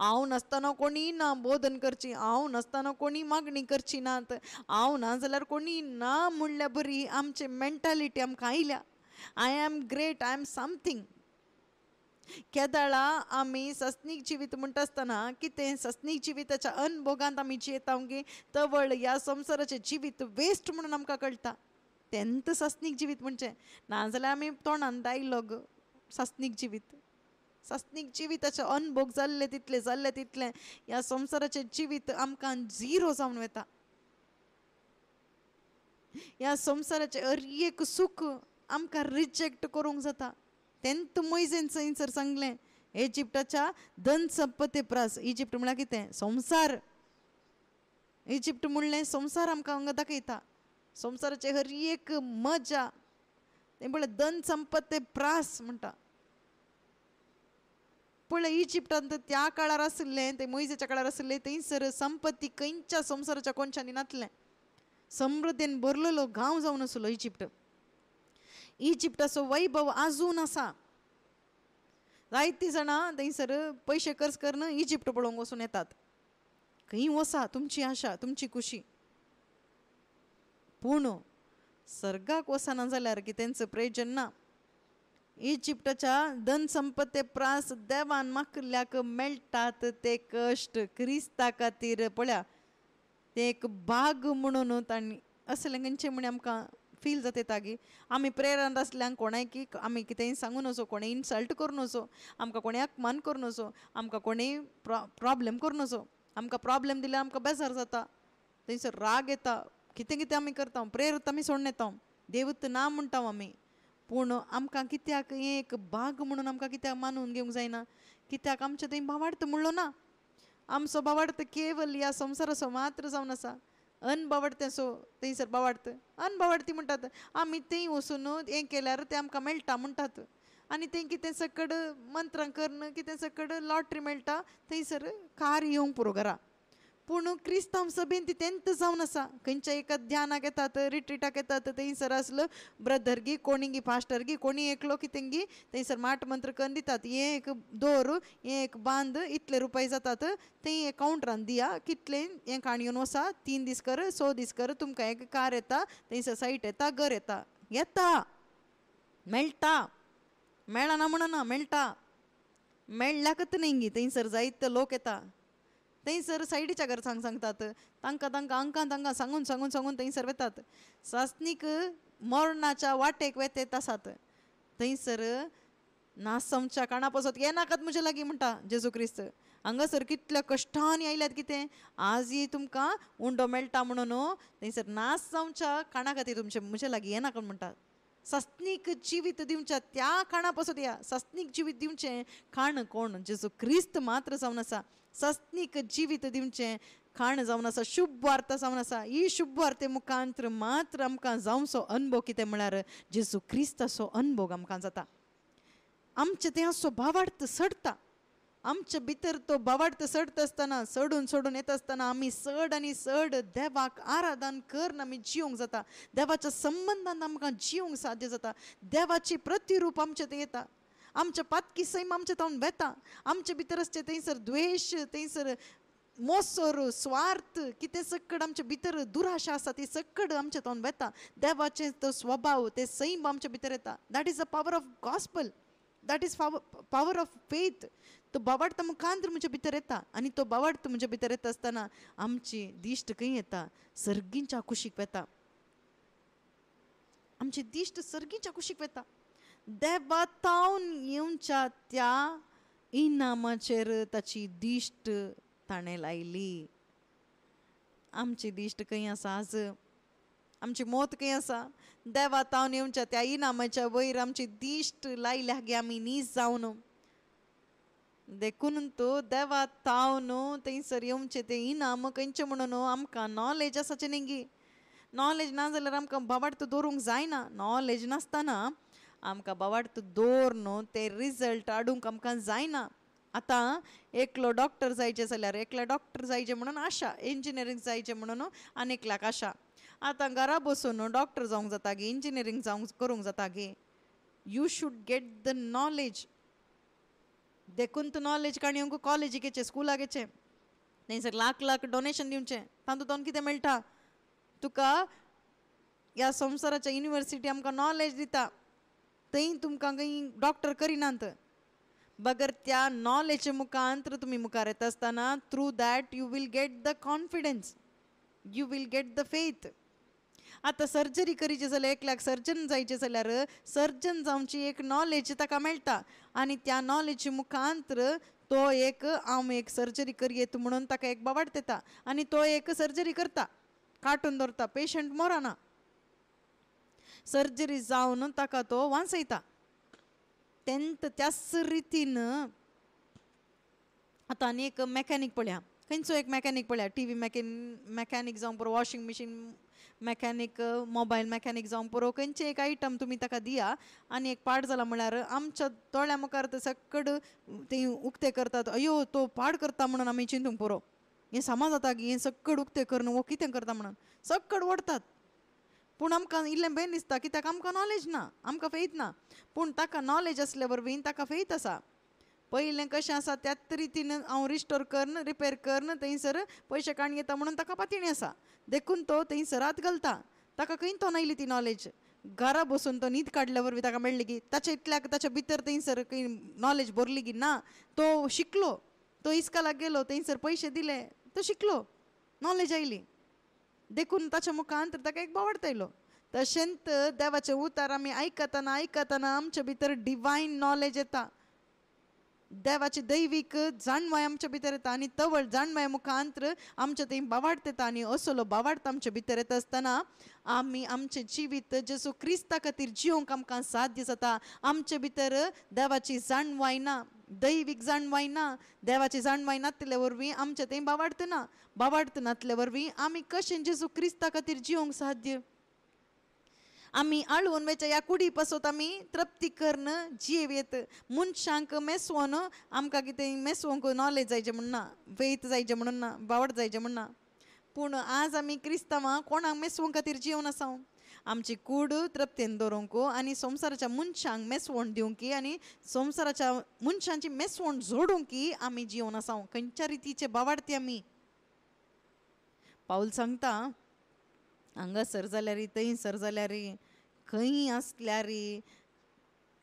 हांव नासतना कोणी ना बोधन करची, हांव नासतना कोणी मागणी करची नात, हांव ना जाल्यार कोणी ना म्हणल्या बरी आमची मेंटालिटी आमकां आयल्या. I am great, I am something. केदाळा आमी सस्नीक जिवीत म्हणटा आसतना कितें सस्नीक जिविताच्या अनभोगांत आमी जियेता गे तवळ ह्या संवसाराचें जिवीत वेस्ट म्हणून आमकां कळटा. तेंत सस्नीक जिवीत म्हणचें. नाजाल्यार आमी तोंडान दायलोग सस्नीक जिवीत. सस्नीक जिविताचे अनभोग जाल्ले तितले ह्या संवसाराचें जिवीत आमकां झिरो जावन वता. ह्या संवसाराचें हर एक सूख आमकां रिजेक्ट करूंक जाता. तेंत मोइजेन थंयसर सांगलें इजिप्टाच्या धन संपत्ती प्रास. इजिप्ट म्हळ्यार कितें? संवसार. इजिप्ट म्हणलें संवसार आमकां हांगा दाखयता, संवसाराचे हर एक मजा, तें म्हणलें धन संपत्ती प्रास म्हणटा. पळय इजिप्टांत त्या काळार आसलें, ते मोइजेच्या काळार आसलें, थंयसर संपत्ती खंयच्या संवसाराच्या कोणशांनी नासलें. समृद्धीन भरलेलो गांव जावन आसलो इजिप्ट. इजिप्टाचो वैभव आजून आसा. जायतीं जाणां थंयसर पयशे खर्च करून इजिप्ट पळोवंक वचून येतात. खंय वसा तुमची आशा, तुमची खुशी. पूण सर्गाक वचना जाल्यार की तेंचो प्रयोजन ना. इजिप्टाच्या धन संपत्ती प्रास देवान मागल्याक मेळटात ते कश्ट क्रिस्ता खातीर पळया ते एक भाग म्हणून तांणी असलें खंयचें म्हण आमकां फील जाता तागी. आमी प्रेरांत आसल्यांक कोणायकी आमी कितेंय सांगून वचो, कोणें इन्सल्ट करून वचो, आमकां कोणें अपमान करून वचो, आमकां कोणेंय प्रॉब्लेम करून वचो, आमकां प्रॉब्लेम दिल्यार आमकां बेजार जाता, थंयसर राग येता, कितें कितें आमी करता, प्रेरित आमी सोडून येता, देवूत ना म्हणटा आमी. पूण आमकां कित्याक हें एक भाग म्हणून आमकां कित्याक मानून घेवंक जायना? कित्याक आमचे थंय भावार्थ म्हणलो ना. आमचो भावार्थ केवल ह्या संवसाराचो मात्र जावन आसा. अनभावार्थेचो थंयसर भावार्थ, अनभावार्थी म्हणटात आमी थंय वचून हें केल्यार तें आमकां मेळटा म्हणटात. आनी थंय कितें सकड मंत्रां करून कितें सकड लॉटरी मेळटा, थंयसर कार येवंक पुरो घरा. पूण क्रिस्तांव सभेन ती तेंत जावन आसा. खंयच्या एका ध्यानाक येतात, रिट्रीटाक येतात, थंयसर आसलो ब्रदर गी, कोणी गी पास्टर गी, कोणी एकलो कितें गी थंयसर माट मंत्र करून दितात. हें एक दवर, हें एक बांद, इतले रुपये जातात, थंय कावंटरान दिया, कितलें हें काणयोन वसा, 3 दीस कर, 6 दीस कर, तुमकां एक कार येता, थंयसर सायट येता, घर येता. येता, मेळटा, मेळना म्हणना, मेळटा. मेळल्याकच न्ही गी, थंयसर जायते लोक येता. थंयसर सायडीच्या घरच्यांक सांगतात, तांकां सांगून सांगून सांगून थंयसर वेतात. सासणीक मरणाच्या वाटेक वेतेत आसात. थंयसर नासमच्या काणा पसत येनाकात म्हजे लागीं म्हणटा जेजू क्रिस्त. हांगासर कितल्या कश्टांनी आयल्यात कितें आजय तुमकां उंडो मेळटा म्हणून थंयसर नास जावच्या काणा खातीर तुमचे म्हजे लागीं येनाका म्हणटात. सस्नीक जिवीत दिवच्या त्या खाणा पसत या. सस्नीक जिवीत दिवचें खाण कोण? जेजू क्रिस्त मात्र जावन आसा. सस्नीक जिवीत दिवचें खाण जावन आसा, शुभ वार्ता जावन आसा. ही शुभ वार्ते मुखांतर मात्र आमकां जावचो अनुभव कितें म्हळ्यार जेजू क्रिस्ताचो अनुभव आमकां जाता. आमचे तें असो भावार्थ सडटा. आमचे भितर तो भावार्थ सडता आसतना, सोडून सोडून येता आसतना आमी चड आनी चड देवाक आराधन करून आमी जिवंक जाता. देवाच्या संबंधान आमकां जिवंक साध्य जाता. देवाची प्रतिरूप आमचे थंय येता. आमचे पातकी सैम आमचे तावन बेता. आमचे भितर आसचे थंयसर द्वेश, थंयसर मोसोर, स्वार्थ, कितें सकड आमचे भितर दुराशा आसा ती सकड आमचे तावन बेता. देवाचे तो स्वभाव, ते सैम आमचे भितर येता. That is the power of gospel. That is power of faith. तो भावार्थ मुखांतर म्हजे भितर येता. आनी तो भावार्थ म्हजे भितर येता आसतना आमची दिश्ट खंय येता? सर्गींच्या कुशीक वेता. आमची दिश्ट सर्गींच्या कुशीक वेता. देवा तावन येवच्या त्या इनामाचेर ताची दिश्ट ताणें लायली. आमची दिश्ट खंय आसा आज? आमची मोत खंय आसा? देवा तावन येवच्या त्या इनामाच्या वयर आमची दिश्ट लायल्या गे आमी नीज जावन. देखून तो देवा तावन थंयसर येवचे ते इनाम खंयचे म्हणून आमकां नॉलेज आसाचें न्ही गी. नॉलेज ना जाल्यार आमकां भावार्थ दवरूंक जायना. नॉलेज नासतना आमकां भावार्थ दवरून ते रिजल्ट हाडूंक आमकां जायना. आतां एकलो डॉक्टर जायचे जाल्यार एकल्या डॉक्टर जायचे म्हणून आशा, इंजिनियरींग जायचे म्हणून आनेकल्याक आशा. आतां घरा बसून डॉक्टर जावंक जाता गे, इंजिनियरींग जावंक करूंक जाता गे. You should get the knowledge. देखून तूं नॉलेज काणयोंक कॉलेजीक येचें, स्कुलाक येचें, थंयसर लाख लाख डोनेशन दिवचें. तातूंत कितें मेळटा तुका? ह्या संवसाराच्या युनिवर्सिटी आमकां नॉलेज दिता, थंय तुमकां खंय डॉक्टर करिनात. बगर त्या नॉलेज मुखांतर तुमी मुखार येता आसतना through that you will get the confidence, you will get the faith. आतां सर्जरी करीची जाल्यार एकल्याक सर्जन जायचें जाल्यार सर्जन जावची एक नॉलेज ताका मेळटा. आनी त्या नॉलेज मुखांतर तो एक हांव एक सर्जरी करयेत म्हणून ताका एक भावार्थ येता. आनी तो एक सर्जरी करता, काटून दवरता, पेशंट मरना. सर्जरी जावन ताका तो वांचयता. त्याच रितीन आतां आनी एक मॅकॅनीक पळया. खंयचो एक मॅकॅनीक पळया, टीव्ही मॅकॅनीक जावं पुरो, washing machine mechanic, mobile mechanic जावं पुरो, खंयचे एक आयटम तुमी ताका दिया आनी एक पाड जाला म्हळ्यार आमच्या दोळ्या मुखार ते सकड ते उक्ते करतात, अयो तो पाड करता म्हणून आमी चिंतूंक पुरो, हें सामा जाता की हें सकड उक्ते करन वो कितें करता म्हणून सकड ओडतात. पूण आमकां इल्लें बेन दिसता कित्याक आमकां नॉलेज ना, आमकां फेथ ना. पूण ताका नॉलेज आसल्या वरवीं ताका फेथ आसा. पयलें कशें आसा त्याच रितीन हांव रिस्टोर करन, रिपेर करन, थंयसर पयशे काडून घेता म्हणून ताका पातिणी आसा, देखून तो थंयसर हात घालता. ताका खंय तो नायली ती नॉलेज. घरा बसून तो न्हीद काडल्या वरवीं ताका मेळ्ळी की ताच्या इतल्याक ताच्या भितर थंयसर खंय नॉलेज भरली की ना, तो शिकलो, तो इस्कालाक गेलो, थंयसर पयशे दिले, तो शिकलो, नॉलेज आयली, देखून ताच्या मुखांत ताका एक बावडतो येयलो. तशेंच देवाचे उतार आमी आयकतना आमच्या भितर डिवायन नॉलेज येता, देवाची दैवीक जाणवाय आमच्या भितर येता आनी तवळ जाणवाय मुखांतर आमच्या थंय बावार्थ येता. आनी असलो बावार्थ आमच्या भितर येता आसतना आमी आमचें जिवीत जेजू क्रिस्ता खातीर जिवंक आमकां साध्य जाता. आमचे भितर देवाची जाणवाय ना, दैवीक जाणवाय ना, देवाची जाणवाय नासले वरवीं आमच्या थंय बावार्थ नासले वरवीं आमी कशें जेजू क्रिस्ता खातीर जिवंक साध्य. आमी आळून वेच्या ह्या कुडी पासत आमी तृप्ती करन जियेत. मनशांक मेसवोन आमकां कितें मेसवंक नॉलेज जायचें म्हण ना, वेथ जायचें म्हणून ना, बावड जायचें म्हण ना. पूण आज आमी क्रिस्तांवां कोणाक मेसवंक खातीर जिवन आसा, आमची कूड तृप्तेन दवरूंक आनी संवसाराच्या मनशांक मेसवण दिवंक आनी संवसाराच्या मनशांची मेसवण जोडूंक आमी जिवन आसा. खंयच्या रितीचे बावार्थी आमी. पाऊल सांगता, हांगासर जाल्यार थंयसर जाल्यार खंय आसल्यार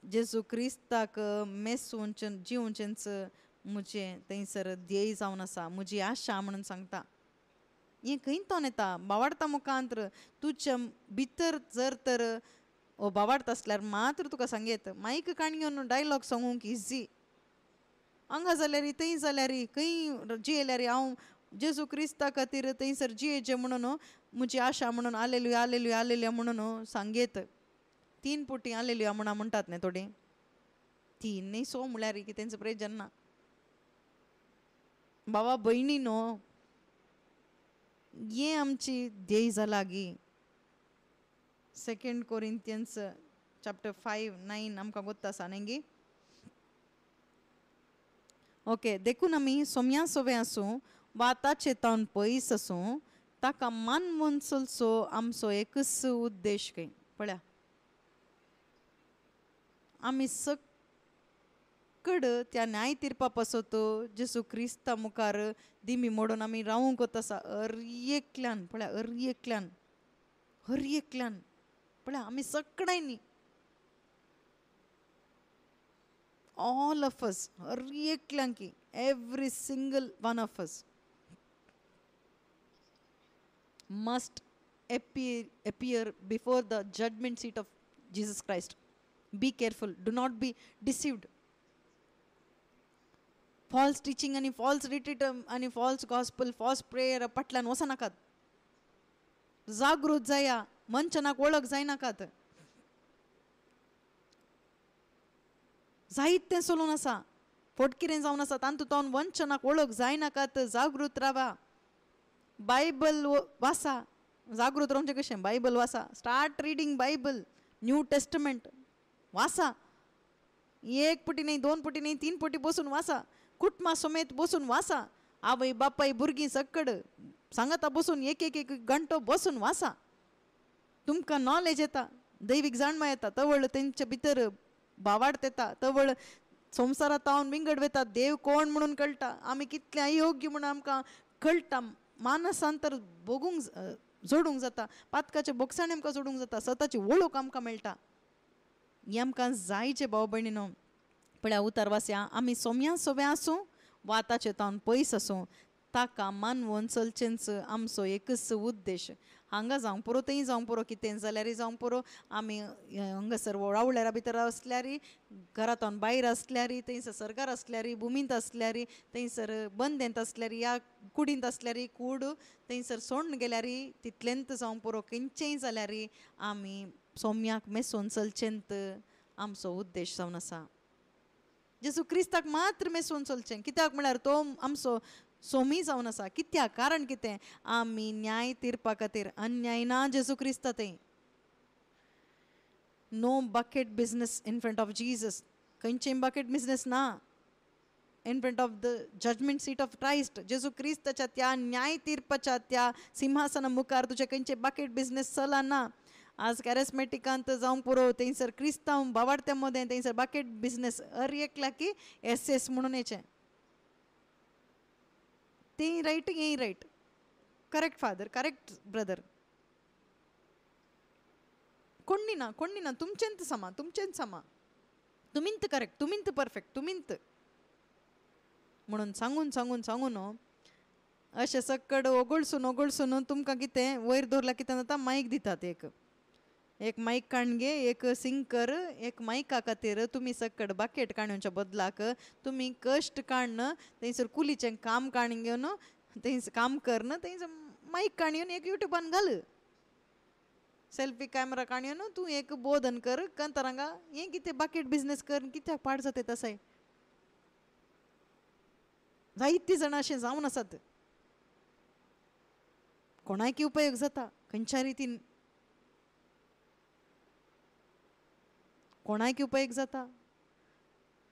जेजू क्रिस्ताक मेसूंच जिवचेंच म्हजें थंयसर ध्येय जावन आसा, म्हजी आशा म्हणून सांगता. हें खंय तो येता बावार्था मुखांतर. तुज्या भितर जर तर बावार्थ आसल्यार मात्र तुका सांगेत मायक काण घेवन डायलॉग सांगूंक इजी. हांगा जाल्यार थंय जाल्यार खंय जियेल्यार हांव जेजू क्रिस्ता खातीर थंयसर जियेचें म्हणून म्हजी आशा म्हणून आलेलुया आलेलुया आलेलुया म्हणून सांगेत. 3 पुटी आलेलुया म्हणून म्हणटात न्ही थोडी, 3 न्ही 6 म्हळ्यार की तेंचो प्रेजन ना. बाबा भयणी न्हू, हें आमची ध्येय जाला गी. 2 कोरिंथियन्स चॅप्टर 5:9 आमकां गोत्ता आसा न्ही गी. ओके, देखून आमी सोम्या सोवे आसूं वा ताचे तावन पयस आसूं, ताका मानवून चलचो आमचो एकच उद्देश खंय पळया. आमी सकड त्या न्याय तीर्पा पासत जेजू क्रिस्ता मुखार दिमी मोडून आमी रावूंक वता आसा. हर एकल्यान पळया आमी सगळ्यांनी न्ही, all of us, her एकल्यांक, every single one of us must appear before the judgment seat of Jesus Christ. Be careful, do not be deceived. False teaching आणि false retreat आणि false gospel, false prayer पटल्यान वचनाकात. जागृत जाया, मनशांक वळख जायनाकात. जायतें चलून आसा, फोटकिरें जावन आसा, तातूंत वंचनाक वळख जायनाकात. जागृत रावा, बायबल वाचा. जागृत रावचें कशें, बायबल वाचा. Start reading Bible, new testament वाचा. 1 पुटी न्ही, 2 पुटी न्ही, 3 पुटी बसून वाचा. कुटुंबा समेत बसून वाचा. आवय बापाय भुरगीं सकड सांगाता बसून एक घंटो बसून वाचा. तुमकां नॉलेज येता, दैवीक जाणवा येता, तवळ तेंच्या भितर बावार्थ येता, तवळ संवसारांत हांव विंगड वेता, देव कोण म्हणून कळटा, आमी कितले अयोग्य म्हणून आमकां कळटा. मानसांतर बगूंक जोडूंक जाता, पातकाचे बोगसाणें आमकां जोडूंक जाता, स्वताची वळख आमकां मेळटा. हें आमकां जायचे भाव भयणीनो. पळया उतार वाचया. आमी सोम्या सोवे आसूं वा ताचे तावन पयस आसूं, ताका मानवून चलचेंच आमचो एकच उद्देश. हांगा जावं पुरो, थंय जावं पुरो, कितें जाल्यार जावं पुरो, आमी हांगासर रावळ्यारा भितर आसल्यार, घरांतून भायर आसल्यार, थंयसर सरकार आसल्यार, भुमींत आसल्यार, थंयसर बंदेंत आसल्यार, या कुडींत आसल्यार, कूड थंयसर सोडून गेल्यार, तितलेंत जावं पुरो, खंयचेंय जाल्यार आमी सोम्याक मेसून चलचेंत आमचो उद्देश जावन आसा. जेजू क्रिस्ताक मात्र मेसून चलचें. कित्याक म्हळ्यार तो आमचो सोमी जावन आसा. कित्याक? कारण कितें? आमी न्याय तीरपा खातीर अन्याय ना जेजू क्रिस्त ते. No bucket business in front of Jesus. खंयचें बकेट बिझनेस ना in front of the judgement seat of Christ. Jezu क्रिस्ताच्या त्या न्याय तीर्पाच्या त्या सिंहासना मुखार तुजे खंयचे बकेट बिझनेस चलना. आज कॅरेस्मेटिकांत जावंक पुरो थंयसर क्रिस्तांव भावार्थ्या मदें थंयसर बकेट बिझनेस हर एकल्या की एस म्हणून हेचें. तें रायट हें right. Correct father, correct brother. कोणी ना तुमचेंत समा तुमींत करेक्ट, तुमींत परफेक्ट, तुमींत म्हणून सांगून अशें सकड ओगळसून तुमकां कितें वयर दवरला कितें जाता, मायक दितात. एक मायक काणगे, एक सिंकर, एक मायका खातीर तुमी सकड बाकेट काणयोच्या बदलाक तुमी कश्ट काडन थंयसर कुलीचें काम काण घेवन थंयसर काम करन थंयसर मायक काणयोन एक युट्यूबान घाल. सेल्फी कॅमेरा काणयोन तूं एक बोधन कर कंतरांगा हें कितें बाकेट बिझनेस कर. कित्याक पाड जाता तसाय? जायतीं जाणां अशें जावन आसात. कोणायकी उपयोग जाता खंयच्या रितीन, कोणायकी उपयोग जाता.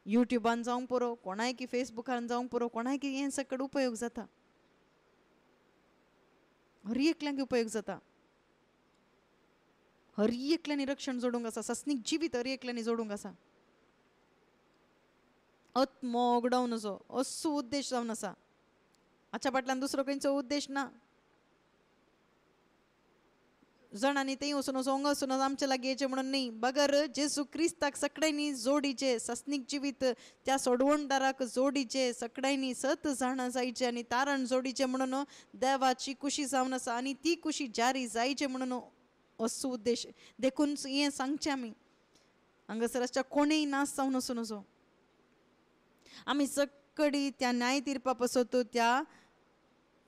युट्यूबान जावंक पुरो, कोणायकी फेसबुकान जावंक पुरो, कोणायकी हें सकड उपयोग जाता. हर एकल्यांक उपयोग जाता. हर एकल्यांनी रक्षण जोडूंक आसा. सस्नीक जिवीत हर एकल्यांनी जोडूंक आसा. मोगडाव नजो असो उद्देश जावन आसा. हाच्या फाटल्यान दुसरो खंयचो उद्देश ना. जणांनी थंय वचून वचून आमचे लागीं येचें म्हणून न्ही. बगर जेजू क्रिस्ताक सगळ्यांनी जोडीचे, सस्नीक जिवीत त्या सोडवणदाराक जोडीचे, सगळ्यांनी सत जाणां जायचे आनी तारण जोडीचे म्हणून देवाची खुशी जावन आसा. आनी ती खुशी जारी जायचे म्हणून असो उद्देश. देखून हें सांगचें आमी हांगासर असच्या कोणेय नास जावन वचूं नजो. आमी सकडी त्या न्याय तीर्पा पसत त्या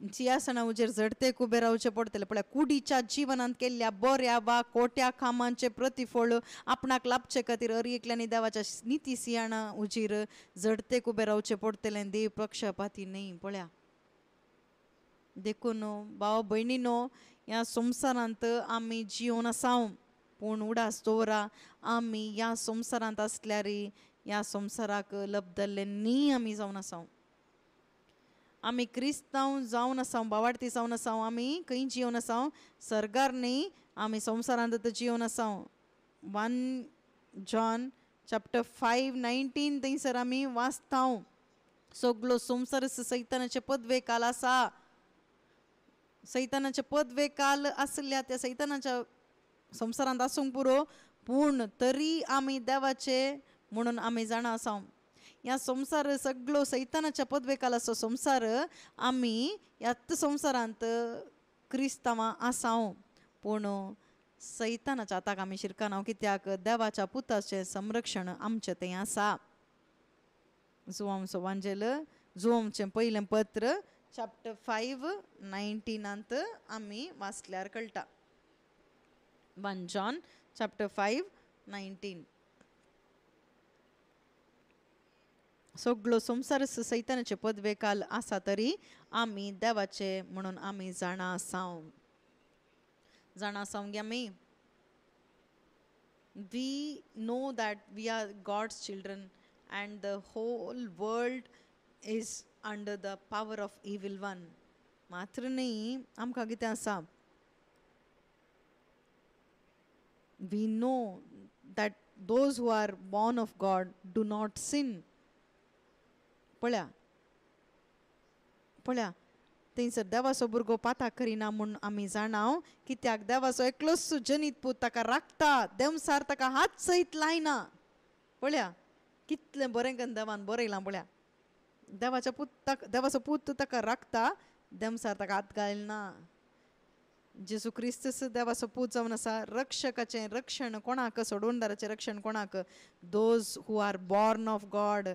सिंहासना उजेर झडतेक उबे रावचें पडटलें. पळय, कुडीच्या जिवनांत केल्ल्या बऱ्या वा खोट्या कामांचे प्रतिफळ आपणाक लाभचे खातीर हर एकल्यांनी देवाच्या निती सिंहासना उजेर झडतेक उबे रावचें पडटलें. देव पक्षपाती न्ही. पळया, देखून भाव भयणीनो, ह्या संवसारांत आमी जिवन आसाव पूण उडास दवरा. आमी ह्या संवसारांत आसल्यार ह्या संवसाराक लबदल्ले न्ही आमी जावन आसाव. आमी क्रिस्तांव जावन आसाव, भावार्थी जावन आसाव. आमी खंय जिवन आसाव? सर्गार न्ही, आमी संवसारांत जिवन आसाव. 1 John chapter 5:19 थंयसर आमी वाचताव. सगळो संवसार सैतानाचे पदवे काल आसा. सैतानाचे पदवे काल आसल्या त्या सैतानाच्या संवसारांत आसूंक पुरो, पूण तरी आमी देवाचे म्हणून आमी जाणा आसाव. ह्या संवसार सगळो सैतानाच्या पदवे काल असो संवसार आमी ह्याच संवसारांत क्रिस्तांवां आसाव, पूण सैतानाच्या हाताक आमी शिरकानाव. कित्याक? देवाच्या पुताचें संरक्षण आमचें तें आसा. जुवांचो वांजेल, जुवांचें पयलें पत्र chapter 5:19 आमी वाचल्यार कळटा. 1 John chapter 5:19. सगळो संवसार सैतानाचे पदवे काल आसा तरी आमी देवाचे म्हणून आमी जाणा आसाव. जाणा आसावंक आमी. We know that we are God's children and the whole world is under the power of evil one. मात्र न्ही, आमकां कितें आसा? We know that those who are born of God do not sin. पळया, थंयसर देवाचो भुरगो पाताक करिना म्हूण आमी जाणाव. कित्याक? देवाचो एकलोच जनीत पूत ताका राखता, देवसार ताका हात सयत लायना. पळया, कितलें बरें करून देवान बरयलां. पळया, देवाचो पूत ताका राखता, देवसार ताका हात घालना. जेजू क्रिस्त देवाचो पूत जावन आसा. रक्षकाचें रक्षण कोणाक? सोडवणदाराचें रक्षण कोणाक? Those who are born of God.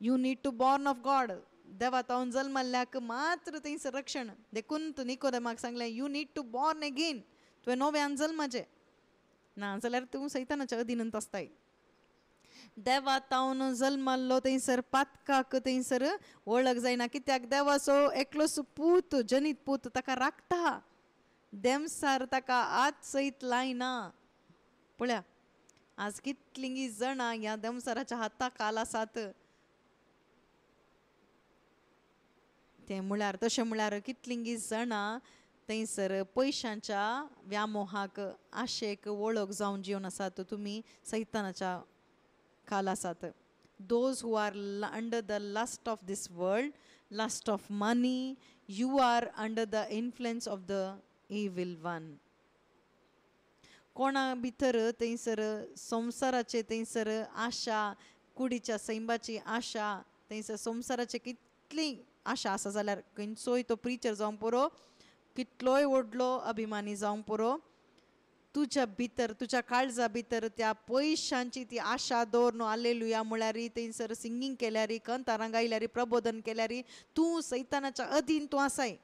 You need to born of God. देवा तावन जल्मल्ल्याक मात्र थंयसर रक्षण. देखून निकोदेमाक सांगलें, you need to born again. तुवें नव्यान जल्माचें, ना जाल्यार तूं सैतानाच्या अधीनांत आसताय. देवा तावन जल्माल्लो थंयसर पातकाक थंयसर वळख जायना, कित्याक देवाचो एकलोसो पूत जनीत पूत ताका राखता. देमसार ताका आज सयत लायना. पळया आज कितलीं जाणां ह्या देमसाराच्या हाताक आसात. ते म्हळ्यार तशें म्हळ्यार कितलीं जाणां थंयसर पयशांच्या व्यामोहाक आशेक वळख जावन जीवन आसात. तुमी सैतानाच्या खाल आसात. Those who are under the lust of this world, lust of money, you are under the influence of the evil one. कोणा भितर थंयसर संवसाराचे थंयसर आशा, कुडीच्या सैंबाची आशा, थंयसर संवसाराचे कितली आशा आसा जाल्यार खंयचोय तो प्रिचर जावं पुरो, कितलोय व्हडलो अभिमानी जावं पुरो, तुज्या भितर तुज्या काळजा भितर त्या पयशांची ती आशा दवर न्हू. हालेलुया म्हळ्यार थंयसर सिंगींग केल्यार, कंतारां गायल्यार, प्रबोधन केल्यार तूं सैतानाच्या अधीन तूं आसाय.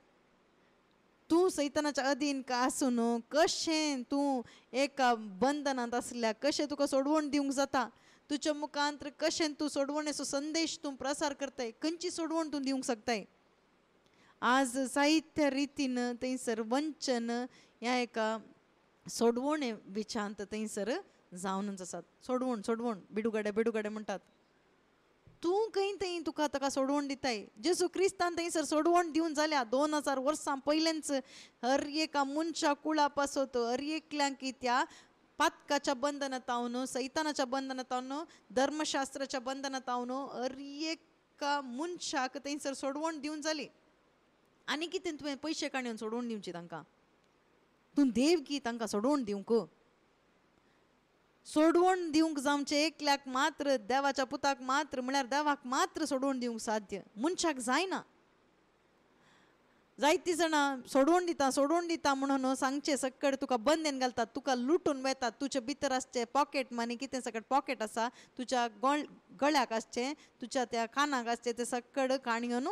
तूं सैतानाच्या अधीन आसून कशें तूं एका बंधनांत आसल्या कशें तुका सोडवण दिवंक जाता. तुज्या मुखांतर कशें तूं सोडवणेचो संदेश तूं प्रसार करताय, खंयची सोडवण तूं दिवंक शकताय. आज साहित्य रितीन थंयसर वंचन ह्या एका सोडवणे विचांत थंयसर जावनच आसात. सोडवण सोडवण बिडुगडे बिडुगडे म्हणटात. तूं खंय थंय तुका ताका सोडवण दिताय. जेजू क्रिस्तान थंयसर सोडवण दिवन जाल्या 2000 वर्सां पयलेंच हर एका मनशा कुळा पासत हर एकल्यांक त्या पातकाच्या बंधनांतावन, सैतानाच्या बंधनांतावन, धर्मशास्त्राच्या बंधनांतावन हर एका मनशाक थंयसर सोडवण दिवन जाली. आनी कितें तुवें पयशे काडून सोडवण दिवची तांकां? तूं देव की तांकां सोडवण दिवंक? सोडवण दिवंक जावचे एकल्याक मात्र, देवाच्या पुताक मात्र म्हळ्यार देवाक मात्र सोडवण दिवंक साध्य, मनशाक जायना. जायतीं जाणां सोडवण दिता म्हणून सांगचे सकट तुका बंदेन घालतात, तुका लुटून वेतात. तुजे भितर आसचे पॉकेट मनी, कितें सकट पॉकेट आसा तुज्या गळ्याक आसचे, तुज्या त्या कानाक आसचे, ते सकट काणयोन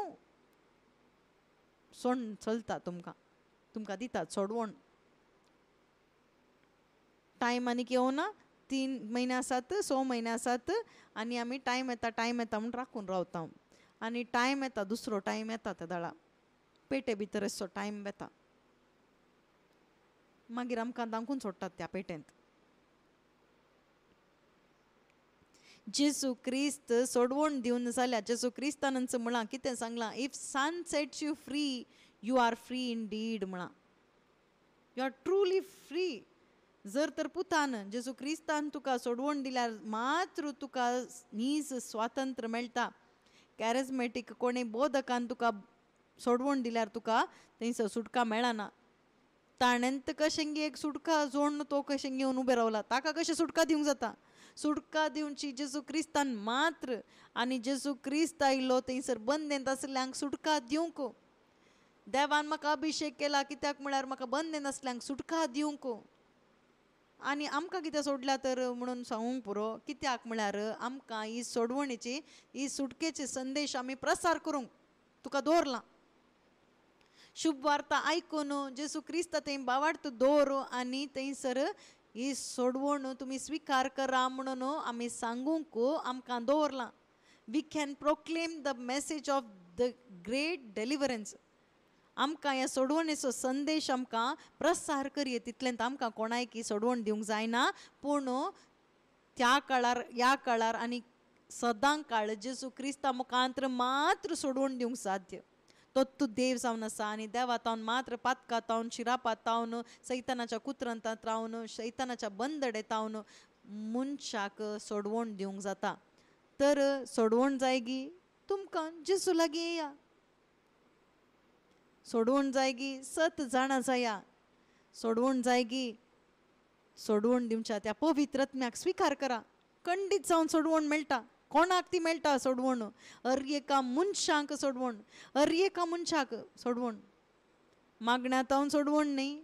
चलता. तुमकां दितात सोडवण. टायम आनीक येवना, 3 म्हयने आसात, 6 म्हयने आसात, आनी आमी टायम येता म्हणून राखून रावता. आनी टायम येता, दुसरो टायम येता त्या दाळा, पेटे भितर असो टायम येता, मागीर आमकां दाखून सोडटात त्या पेटेंत. जेजू क्रिस्त सोडवण दिवन जाल्या. जेजू क्रिस्तानच म्हळां, कितें सांगलां, if son sets you free you are free indeed म्हळां. You are truly free. जर तर पुतान जेजू क्रिस्तान तुका सोडवण दिल्यार मात्र तुका नीज स्वातंत्र्य मेळटा. कॅरिझमॅटीक कोणी बोधकान तुका सोडवण दिल्यार तुका थंयसर सुटका मेळना. ताणेंत कशें एक सुटका जोडून तो कशें घेवन उबे रावला, ताका कशें सुटका दिवंक जाता? सुटका दिवची जेजू क्रिस्तान मात्र. आनी जेजू क्रिस्त आयलो थंयसर बंदेंत आसल्यांक सुटका दिवंक. देवान म्हाका अभिशेक केला कित्याक म्हळ्यार म्हाका बंदेंत आसल्यांक सुटका दिवंक. आनी आमकां कितें सोडल्या तर म्हणून सांगूंक पुरो, कित्याक म्हळ्यार आमकां ही सोडवणेची, ही सुटकेचे संदेश आमी प्रसार करूंक तुका दवरलां. शुभ वार्ता आयकून जेजू क्रिस्त थंय बावार्थ दवर आनी थंयसर ही सोडवण तुमी स्विकार करा म्हणून आमी सांगूंक आमकां दवरलां. We can proclaim the message of the great deliverance. आमकां ह्या सोडवणेचो संदेश आमकां प्रसार करये. तितलेंत आमकां कोणायक सोडवण दिवंक जायना, पूण त्या काळार, ह्या काळार आनी सदां काळ जेजू क्रिस्ता मुखांतर मात्र सोडवण दिवंक साध्य. तो तूं देव जावन आसा आनी देवा तावन मात्र पातकां तावन, शिरापात तावन, सैतानाच्या कुत्रंतांत रावन, सैतानाच्या बंदडेतावन मनशाक सोडवण दिवंक जाता. तर सोडवण जायगी तुमकां जेजू लागीं येया. सोडवण जायगी 7 जाणां जाया. सोडवण जायगी सोडवण दिवच्या त्या पवित्र आत्म्याक स्विकार करा. खंडीत जावन सोडवण मेळटा. कोणाक ती मेळटा सोडवण? हर एका मनशाक सोडवण. हर एका मनशाक सोडवण. मागण्यांत हांव सोडवण न्ही,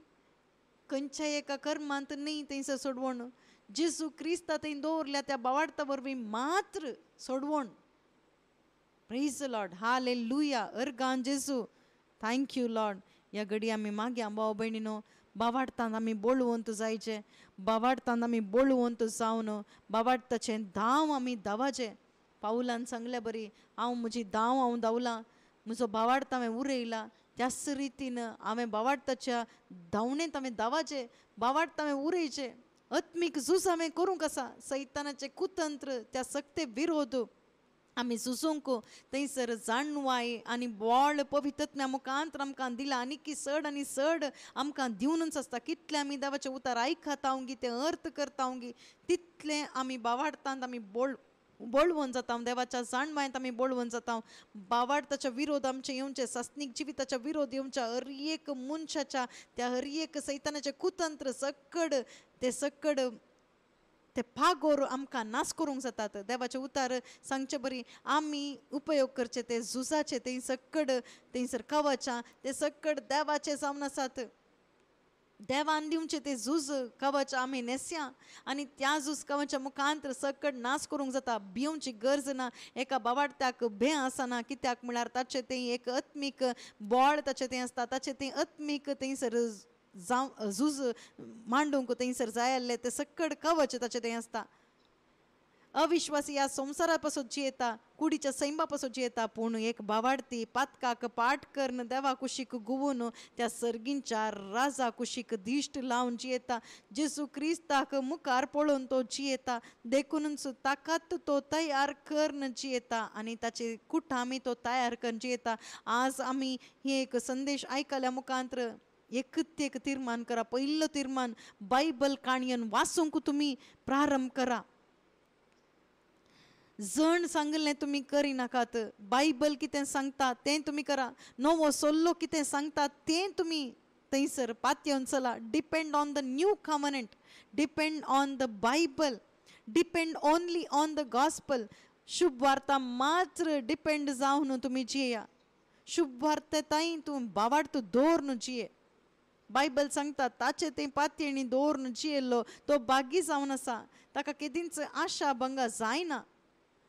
खंयच्याय एका कर्मांत न्ही थंयसर सोडवण. जेजू क्रिस्ता थंय दवरल्या त्या बावार्था वरवीं मात्र सोडवण. Praise the lord. हालेलुया. अर्गान जेजू. Thank you lord. ह्या घडी आमी मागया भाव भयणीनो, बावाडतान आमी बोलवंत जायचे, बावाडतान आमी बोलवंत जावन बावाडताचें धांव आमी धांवाचें. पावलान सांगल्या बरी, हांव म्हजी हांव धांवलां, म्हजो बावाडता हांवें उरयला. त्याच रितीन हांवें बावाडताच्या धांवणेंत हांवें धांवाचें, बावाडता हांवें उरयचें. आत्मीक झूज हांवें करूंक आसा. सैतानाचें कुतंत्र, त्या सक्ते विरोध आमी झुजूंक थंयसर जाणवाय आनी व्हड पवित्रत्म्या मुखांतर आमकां दिला. आनी चड आनी चड आमकां दिवनूच आसता. कितलें आमी देवाचें उतर आयकता गी, तें अर्थ करता गी, तितलें आमी बावाडतांत आमी बोळवून जाता. देवाच्या जाणवायंत आमी बोळवून जाता. बावाडताच्या विरोध आमचे येवचे, सासनीक जिविताच्या विरोध येवच्या, हर एक मनशाच्या त्या हर एक सैतानाचे कुतंत्र सकड ते फागोर आमकां नास करूंक जातात. देवाचे उतार सांगचे बरी, आमी उपयोग करचे ते झुजाचे, ते सकड थंयसर कवचां, ते सकड देवाचे जावन आसात. देवान दिवचे ते झूज कवच आमी नेस्या, आनी त्या झूज कवच्या मुखांतर सकड नास करूंक जाता. भिवची गरज ना. एका बावाडत्याक भे आसना. कित्याक म्हळ्यार ताचें तें एक आत्मीक बळ ताचें तें आसता. ताचें तें आत्मीक थंयसर जावं झूज मांडूंक थंयसर जाय आसलें तें सकड कवच ताचें तें आसता. अविश्वासी ह्या संवसारा पासून जियेता, कुडीच्या सैमा पासून जियेता, पूण एक बावाडती पातकाक पाठ करून देवा कुशीक गुवून त्या सर्गींच्या राजा कुशीक दिश्ट लावन जियेता. जेजू क्रिस्ताक मुखार पळोवन तो जियेता, देखूनच ताकात तो तयार करून जियेता आनी ताचे कुटामी तो तयार करून जियेता. आज आमी ही एक संदेश आयकल्या मुखांतर एक तीर्मान करा. पयलो तीर्मान, बायबल काणयेन वाचूंक तुमी प्रारंभ करा. जण सांगलें तुमी करिनाकात. बायबल कितें सांगता तें तुमी करा. नवो सल्लो कितें सांगता तें तुमी थंयसर पातयेवन चला. Depend on the new covenant, depend on the Bible, depend only on the gospel. शुभ वार्ता मात्र डिपेंड जावन तुमी जियेया. शुभ वार्ते ताई तूं बावार्थ दवरून जिये. बायबल सांगता ताचे तें पातयेणी दवरून जियेल्लो तो बागी जावन आसा. ताका केदींच आशा भंग जायना,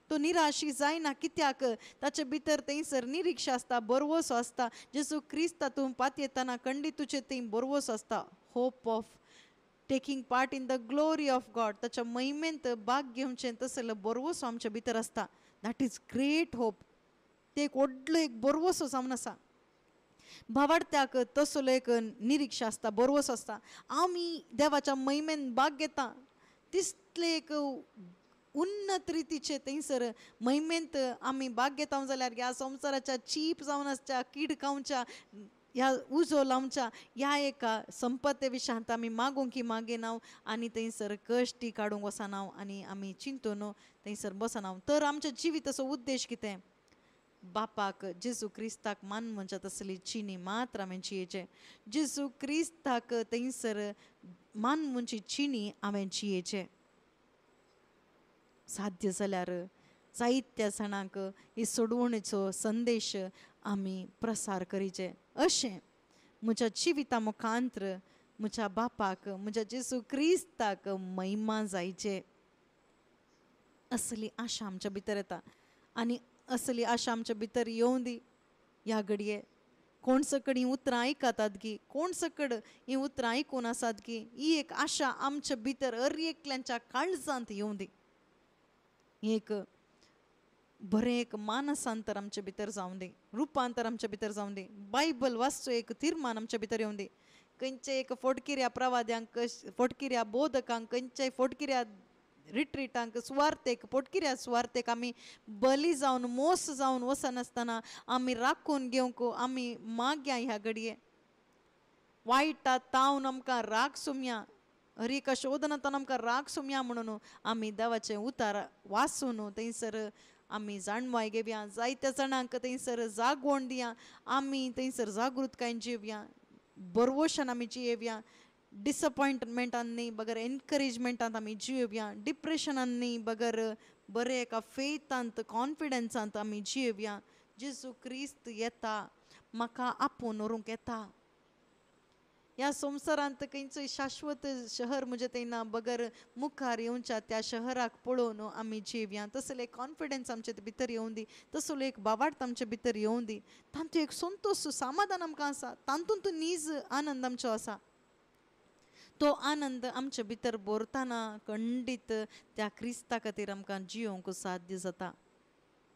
तो निराशी जायना. कित्याक ताचे भितर थंयसर निरीक्षा आसता, बरवसो आसता. जेजू क्रिस्त तूं पातयेतना खंडीत तुजें थंय बरवसो आसता. Hope of taking part in the glory of God. ताच्या महिमेंत भाग घेवचें तसलो बरवसो आमच्या भितर आसता. That is great hope. ते एक व्हडलो एक बरवसो जावन आसा. भावार्थ्याक तसलो एक निरीक्षा आसता, बरवसो आसता. आमी देवाच्या महिमेन भाग घेता तितले एक उन्नत रितीचे थंयसर महिमेंत आमी भाग घेता जाल्यार ह्या संवसाराच्या चीप जावन आसच्या, कीड खावच्या, ह्या उजो लावच्या ह्या एका संपत्ते विशयांत आमी मागूंक की मागेनाव आनी थंयसर कश्टी काडूंक वचनाव आनी आमी चिंतून थंयसर बसनाव. तर आमच्या जिविताचो उद्देश कितें? बापाक जेजू क्रिस्ताक मान म्हणच्या तसली चिनी मात्र हांवें जियेचें. जेजू क्रिस्ताक थंयसर मान म्हणची चिनी हांवें जियेचें. साध्य जाल्यार जायत्या जाणांक ही सोडवणेचो संदेश आमी प्रसार करीचे. अशें म्हज्या जिविता मुखांतर म्हज्या बापाक, म्हज्या जेजू क्रिस्ताक महिमा जायचे असली आशा आमच्या भितर येता. आनी असली आशा आमच्या भितर येवं दी. ह्या घडये कोण सकड ही उतरां आयकतात गी, कोण सकड ही उतरां आयकून आसात गी, ही एक आशा आमच्या भितर हर एकल्यांच्या काळजांत येवं दी. एक बरें एक मानसांतर आमच्या भितर जावं दी, रुपांतर आमच्या भितर जावं दी. बायबल वाचचो एक तीर्मान आमच्या भितर येवं दी. खंयचे एक फोटकिऱ्या प्रवाद्यांक, फोटकिऱ्या बोधकांक, खंयच्याय फोटकिऱ्या रिट्रीटांक, सुवार्थेक, पोटकिऱ्या सुवार्थेक आमी बली जावन मोस जावन वचनासतना आमी राखून घेवंक आमी मागया. ह्या घडये वायटा तावन आमकां राग सुमया, हर एका शोधनांतून आमकां राग सुमया म्हणून आमी देवाचें उतार वाचून थंयसर आमी जाणवाय घेवया. जायत्या जाणांक थंयसर जागवण दिया. आमी थंयसर जागृतकायेन जिवया, बरवशान आमी जियेवया. डिसअपॉयंटमेंटान न्ही बगर एनकरेजमेंटांत आमी जियेवया. डिप्रेशनान न्ही बगर बरे एका फेथांत, कॉन्फिडन्सांत आमी जियेवया. जेजू क्रिस्त येता, म्हाका आपोवन व्हरूंक येता. ह्या संवसारांत खंयचोय शाश्वत शहर म्हणजे थंय ना, बगर मुखार येवच्या त्या शहराक पळोवन आमी जियेवया. तसले कॉन्फिडन्स आमचे भितर येवं दी, तसलो एक बावार्थ आमचे भितर येवं दी. तातूंत एक संतोश समाधान आमकां आसा, तातूंत नीज आनंद आमचो आसा. तो आनंद आमच्या भितर भरतना खंडीत त्या क्रिस्ता खातीर आमकां जियोंक साध्य जाता.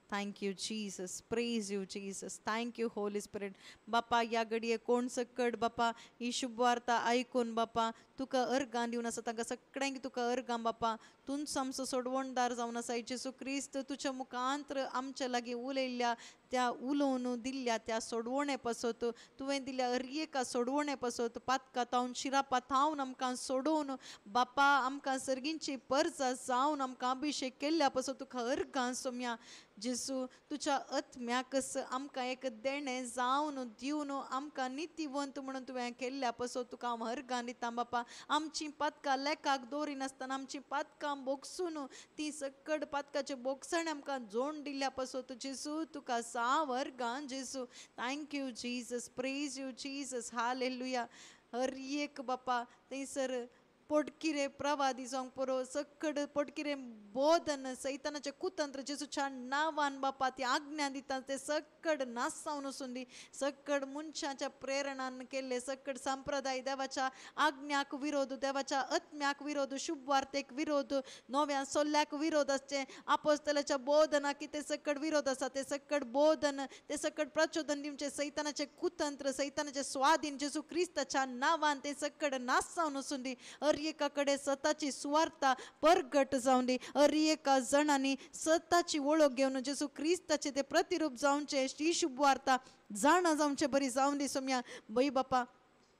Thank you Jesus, praise you Jesus, thank you Holy spirit. बापा ह्या घडये कोण सकट बापा ही शुभ वार्ता आयकून बापा तुका अर्गां दिवन आसा तांकां सगळ्यांक तुका अर्गां बापा तुमचो आमचो सोडवणदार जावन आसा. जेसू क्रिस्त तुज्या मुखांतर आमच्या लागीं उलयल्ल्या त्या उलोवन दिल्ल्या त्या सोडवणे पासत तुवें दिल्या हर एका सोडवणे पासत पातकातावन शिरापातावन आमकां सोडोवन बापा आमकां सर्गींची परजा जावन आमकां अभिशेक केल्ल्या पासत तुका अर्गां सोम्या. जेसू तुज्या आत्म्याकस आमकां एक देणें जावन दिवन आमकां नितीवंत म्हणून तुवें केल्ल्या पासत तुका हांव अर्गां दिता बापा. आमचीं पातकां लेखाक दवरिनासतना आमचीं पातकां बोगसून ती सकट पातकाचे बोगसण आमकां जोड दिल्ल्या पासत जेसू तुका साव अर्गां जेसू. Thank you Jesus, praise you Jesus, hallelujah. हर एक बापा थंयसर पोटकिरे प्रवादी जावंक पुरो सकड पोटकिरे बोधन सैतानाचे कुतंत्र जेसूच्या नांवान बापा ती आज्ञा दिता ते सकड नासावन वचून दी. सकड मनशाच्या प्रेरणान केल्ले सकड संप्रदाय देवाच्या आज्ञाक विरोध, देवाच्या आत्म्याक विरोध, शुभ वार्तेक विरोध, नव्या सोल्ल्याक विरोध आसचे आपोस्तलाच्या बोधनाक कितें सकड विरोध आसा ते सकड बोधन ते सकड प्रचोदन दिवचे सैतानाचे कुतंत्र सैतानाचे स्वाधीन जेसू क्रिस्ताच्या नांवान ते सकड नासावन वचून दी. हर एका कडेन स्वताची सुवार्ता परगट जावन दी. हर एका जणांनी स्वताची वळख घेवन जेसू क्रिस्ताचे ते प्रतिरूप जावचे ही शुभ वार्ता जाणा जावचे बरी जावन दी सोम्या. बई बापा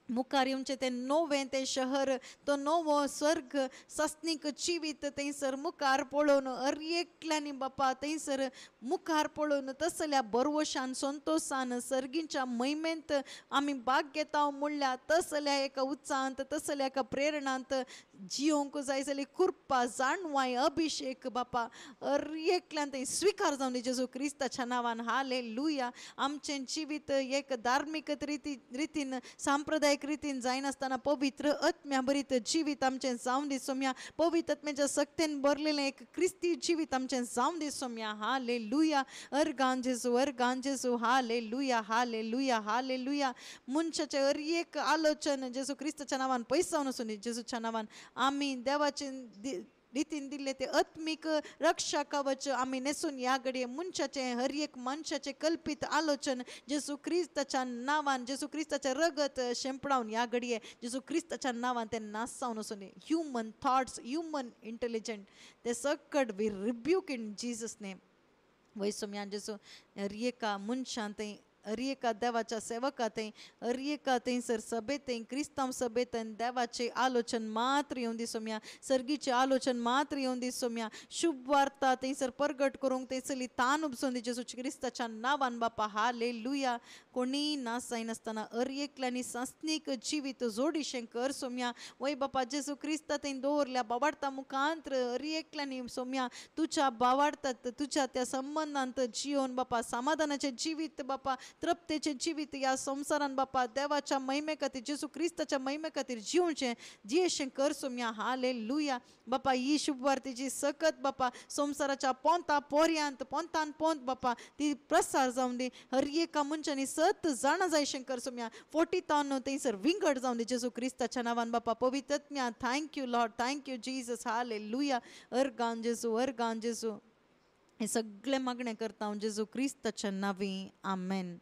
मुखार येवचे ते नोवें ते शहर तो नवो स्वर्ग सस्नीक जिवीत थंयसर मुखार पळोवन हर एकल्यानी बापा थंयसर मुखार पळोवन तसल्या बरवशान संतोषान सर्गींच्या महिमेंत आमी भाग घेता म्हणल्यार तसल्या एका उत्साहांत तसल्या एका प्रेरणांत जियोंक जाय जाल्यार कृपा जाणवाय अभिषेक बापा हर एकल्यान थंय स्विकार जावन दी जेजू क्रिस्ताच्या नांवान. हालेलुया. आमचें जिवीत एक धार्मीक रितीन सांप्रदायिक रितीन जायनासतना पवित्र आत्म्या भरीत जिवीत आमचें जावन दी सोम्या. पवित्र आत्म्याच्या सक्तेन भरलेलें एक क्रिस्ती जिवीत आमचें जावन दी सोम्या. हालेलुया. अर्गां जेजू, अर्गां जेजू. Hallelujah, hallelujah, hallelujah. मनशाचे हर एक आलोचन जेजू क्रिस्ताच्या नांवान पयसावन वचून दी जेजूच्या नांवान. आमी देवाचे रितीन दिल्ले ते आत्मीक रक्षा कवच आमी नेसून ह्या घडये मनशाचे हर एक मनशाचे कल्पित आलोचन जेसू क्रिस्ताच्या नांवान जेसू क्रिस्ताचे रगत शेंपडावन ह्या घडये जेसू क्रिस्ताच्या नांवान ते नासावन वचून दी. ह्युमन थॉट्स, ह्युमन इंटेलिजंट ते सकट we rebuke in Jesus name. वयसोम्या जेसू हर एका मनशान थंय हर एका देवाच्या सेवकात हर एका थंयसर सभेत क्रिस्तांव सभेत देवाचे आलोचन मात्र येवन दी सोम्या. सर्गीचे आलोचन मात्र येवन दी सोम्या. शुभ वार्ता थंयसर परगट करूंक थंयसरली तान उपसून दी जेजू क्रिस्ताच्या नांवान बापा. हालेलुया. कोणी नास जायनासतना हर एकल्यानी सासनीक जिवीत जोडिशें कर सोम्या. वय बापा जेजू क्रिस्ता थंय दवरल्या बावाडता मुखांतर हर एकल्यानी सोम्या तुज्या बावाडतात तुज्या त्या संबंधांत जियोन बापा समाधानाचे जिवीत बापा तृप्तेचे जिवीत या संसारान बापा देवाच्या महिमे खातीर जेसू क्रिस्ताच्या महिमे खातीर जियेशें कर सोम्या. हालेलुया. बापा ही शुभ वार्तेची सकत बापा संसाराच्या पोंता पोरयांत पोंतान पोंत बापा ती प्रसार जावन दी. हर एका मनशांनी सत जाणा जायशें कर सोम्या. 40,000 थंयसर विंगड जावन दी जेसू क्रिस्ताच्या नांवान बापा. पवित्र आत्म्या thank you Lord, thank you Jesus. Hallelujah. अर्गां जेसू, अर्गां जेसू. हे सगळे मागणे करता जेजू क्रिस्ताच्या नांवी. आमेन.